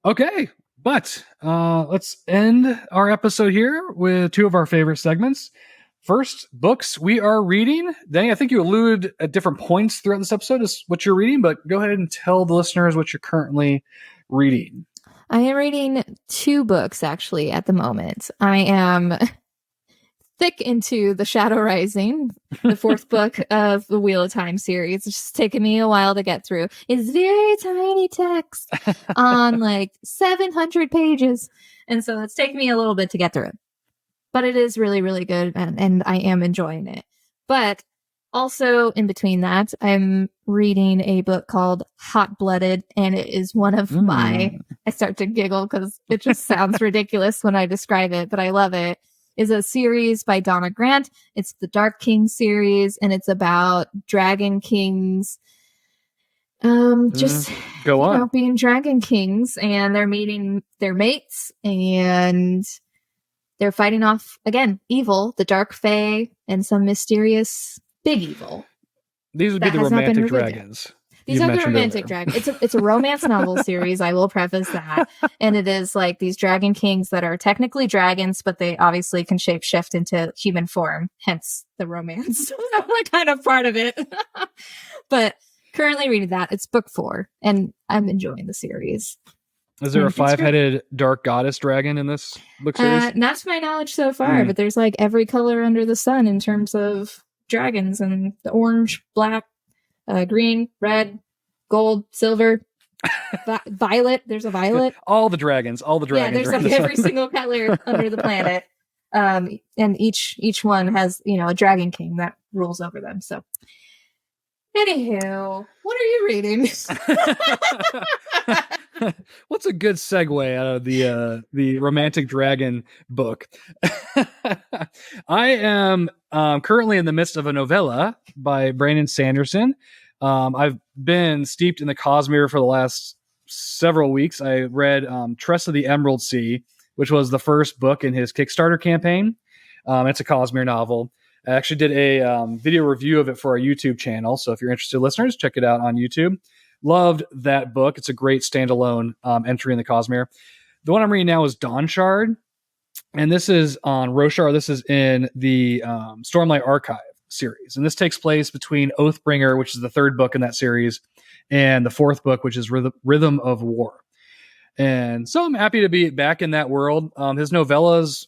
S1: Okay, but let's end our episode here with two of our favorite segments. First, books we are reading. Deni, I think you allude at different points throughout this episode as what you're reading, but go ahead and tell the listeners what you're currently reading.
S2: I am reading 2 books, actually, at the moment. I am thick into The Shadow Rising, the 4th book of the Wheel of Time series. It's just taken me a while to get through. It's very tiny text on like 700 pages. And so it's taken me a little bit to get through it. But it is really, really good, and I am enjoying it. But also, in between that, I'm reading a book called Hot Blooded, and it is one of my... I start to giggle because it just sounds ridiculous when I describe it, but I love it. It's a series by Donna Grant. It's the Dark King series, and it's about dragon kings. Just
S1: go on,
S2: being dragon kings, and they're meeting their mates, and they're fighting off, again, evil, the dark fae, and some mysterious big evil.
S1: These would be the romantic dragons.
S2: These are the romantic dragons. It's a romance novel series, I will preface that. And it is like these dragon kings that are technically dragons, but they obviously can shapeshift into human form, hence the romance. Like kind of part of it. But currently reading that. It's book 4, and I'm enjoying the series.
S1: Is there a 5-headed dark goddess dragon in this book series?
S2: Not to my knowledge so far, but there's like every color under the sun in terms of dragons, and the orange, black, green, red, gold, silver, violet. There's a violet.
S1: All the dragons.
S2: Yeah, there's like every single color under the planet. And each one has, a dragon king that rules over them. So anywho, what are you reading?
S1: What's a good segue out of the romantic dragon book? I am currently in the midst of a novella by Brandon Sanderson. I've been steeped in the Cosmere for the last several weeks. I read Tress of the Emerald Sea, which was the first book in his Kickstarter campaign. It's a Cosmere novel. I actually did a video review of it for our YouTube channel. So if you're interested, listeners, check it out on YouTube. Loved that book. It's a great standalone entry in the Cosmere. The one I'm reading now is Dawnshard, and this is on Roshar. This is in the Stormlight Archive series, and this takes place between Oathbringer, which is the 3rd book in that series, and the 4th book, which is Rhythm of War. And so I'm happy to be back in that world. His novellas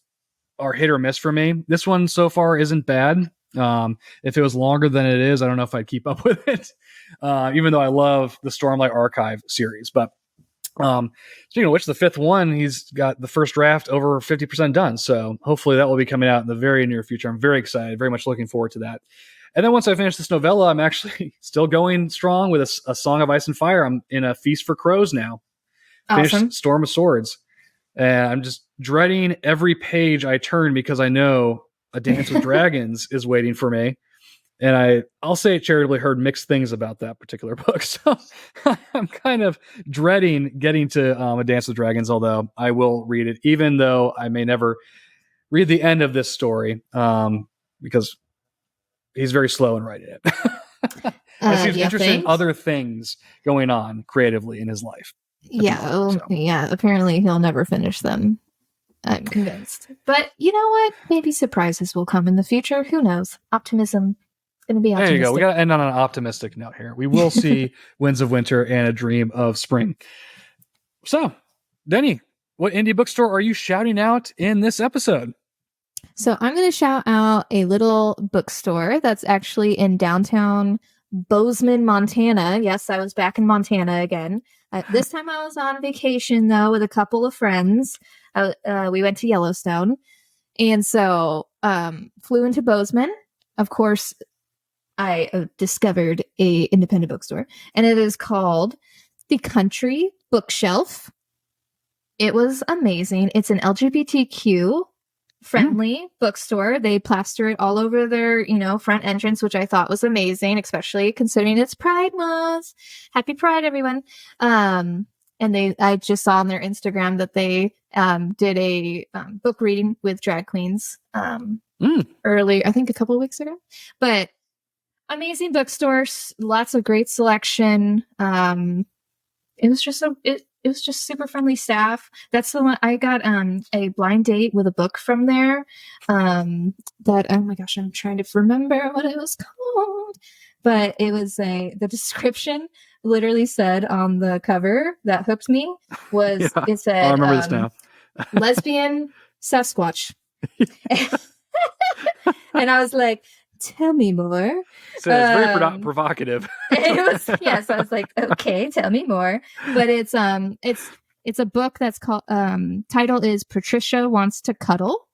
S1: are hit or miss for me. This one so far isn't bad. If it was longer than it is, I don't know if I'd keep up with it. Even though I love the Stormlight Archive series. But speaking of which, the 5th one, he's got the first draft over 50% done. So hopefully that will be coming out in the very near future. I'm very excited, very much looking forward to that. And then once I finish this novella, I'm actually still going strong with a Song of Ice and Fire. I'm in a Feast for Crows now.
S2: Awesome.
S1: Finished Storm of Swords. And I'm just dreading every page I turn because I know A Dance with Dragons is waiting for me. And I'll say it charitably, heard mixed things about that particular book. So I'm kind of dreading getting to A Dance with Dragons, although I will read it, even though I may never read the end of this story because he's very slow in writing it. I seem interested in other things going on creatively in his life.
S2: Yeah, apparently he'll never finish them. I'm convinced. But you know what? Maybe surprises will come in the future. Who knows? Optimism. Going to be optimistic.
S1: There you go. We got to end on an optimistic note here. We will see Winds of Winter and A Dream of Spring. So, Deni, what indie bookstore are you shouting out in this episode?
S2: So I'm going to shout out a little bookstore that's actually in downtown Bozeman, Montana. Yes, I was back in Montana again. This time I was on vacation, though, with a couple of friends. We went to Yellowstone. And so flew into Bozeman. Of course, I discovered a independent bookstore. And it is called The Country Bookshelf. It was amazing. It's an LGBTQ friendly bookstore. They plaster it all over their, front entrance, which I thought was amazing, especially considering it's Pride Month. Happy Pride, everyone. And I just saw on their Instagram that they did a book reading with drag queens early, I think a couple of weeks ago. But amazing bookstores, lots of great selection. It was just it was just super friendly staff. That's the one I got a blind date with a book from there. That, oh my gosh, I'm trying to remember what it was called. But it was the description literally said on the cover that hooked me was it said
S1: I remember this now.
S2: lesbian Sasquatch. And I was like, tell me more.
S1: So it's very provocative.
S2: It was, yes. I was like, okay, tell me more. But it's a book that's called title is Patricia Wants to Cuddle,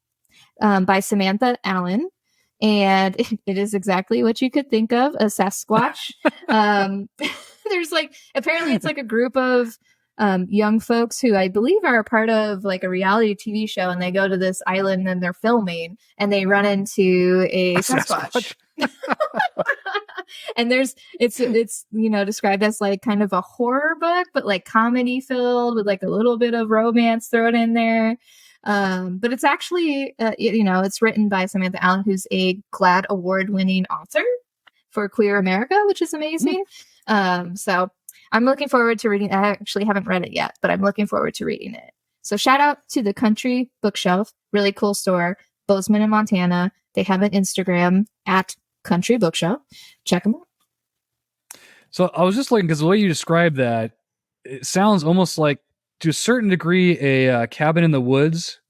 S2: by Samantha Allen, and it is exactly what you could think of, a Sasquatch. There's apparently it's a group of young folks who I believe are a part of a reality TV show, and they go to this island and they're filming and they run into a Sasquatch. And it's described as kind of a horror book, but comedy filled with a little bit of romance thrown in there. But it's actually, it's written by Samantha Allen, who's a GLAAD award-winning author for Queer America, which is amazing. So I'm looking forward to reading. I actually haven't read it yet, but I'm looking forward to reading it. So shout out to the Country Bookshelf, really cool store, Bozeman in Montana. They have an Instagram at Country Bookshelf. Check them out.
S1: So I was just looking because the way you described that, it sounds almost like, to a certain degree, a cabin in the woods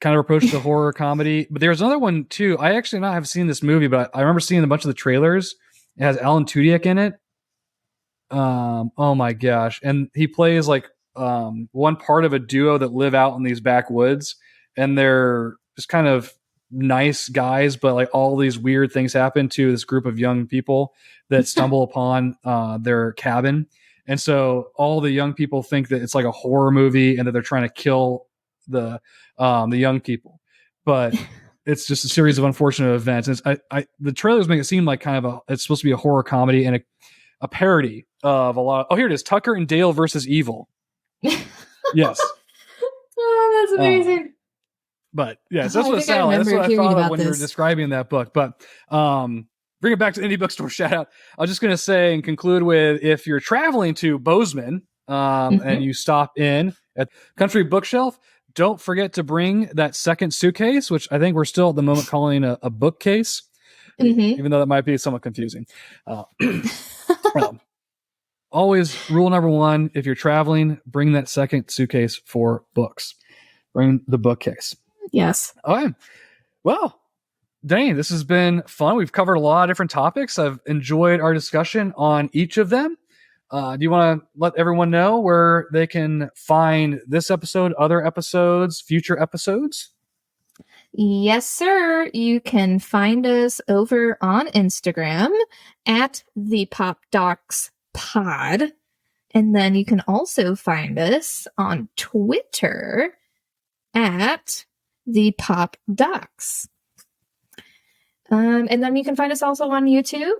S1: kind of approach to horror comedy. But there's another one too. I actually not have seen this movie, but I remember seeing a bunch of the trailers. It has Alan Tudyk in it. Oh my gosh. And he plays one part of a duo that live out in these backwoods, and they're just kind of nice guys, but all these weird things happen to this group of young people that stumble upon their cabin. And so all the young people think that it's like a horror movie and that they're trying to kill the young people, but it's just a series of unfortunate events. And the trailers make it seem like it's supposed to be a horror comedy and a parody of a lot. Oh, here it is. Tucker and Dale versus Evil. Yes.
S2: Oh, that's amazing.
S1: But yes, that's what it sounded like. That's what I thought of when you were describing that book. But bring it back to indie bookstore shout out. I was just going to say and conclude with, if you're traveling to Bozeman and you stop in at Country Bookshelf, don't forget to bring that second suitcase, which I think we're still at the moment calling a bookcase, even though that might be somewhat confusing. Always rule number one, if you're traveling, bring that second suitcase for books. Bring the bookcase.
S2: Yes.
S1: All right. Well, Deni, this has been fun. We've covered a lot of different topics. I've enjoyed our discussion on each of them. Do you want to let everyone know where they can find this episode, other episodes, future episodes?
S2: Yes, sir. You can find us over on Instagram at the Pop Docs Pod. And then you can also find us on Twitter at the Pop Docs. And then you can find us also on YouTube.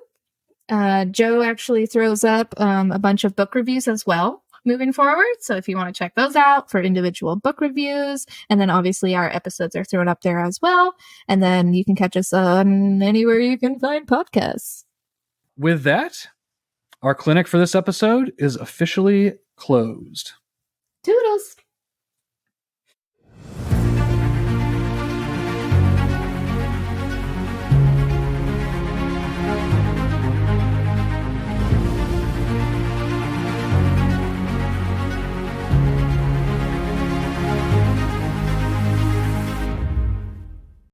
S2: Joe actually throws up a bunch of book reviews as well moving forward. So if you want to check those out for individual book reviews, and then obviously our episodes are thrown up there as well. And then you can catch us on anywhere you can find podcasts.
S1: With that, our clinic for this episode is officially closed.
S2: Toodles.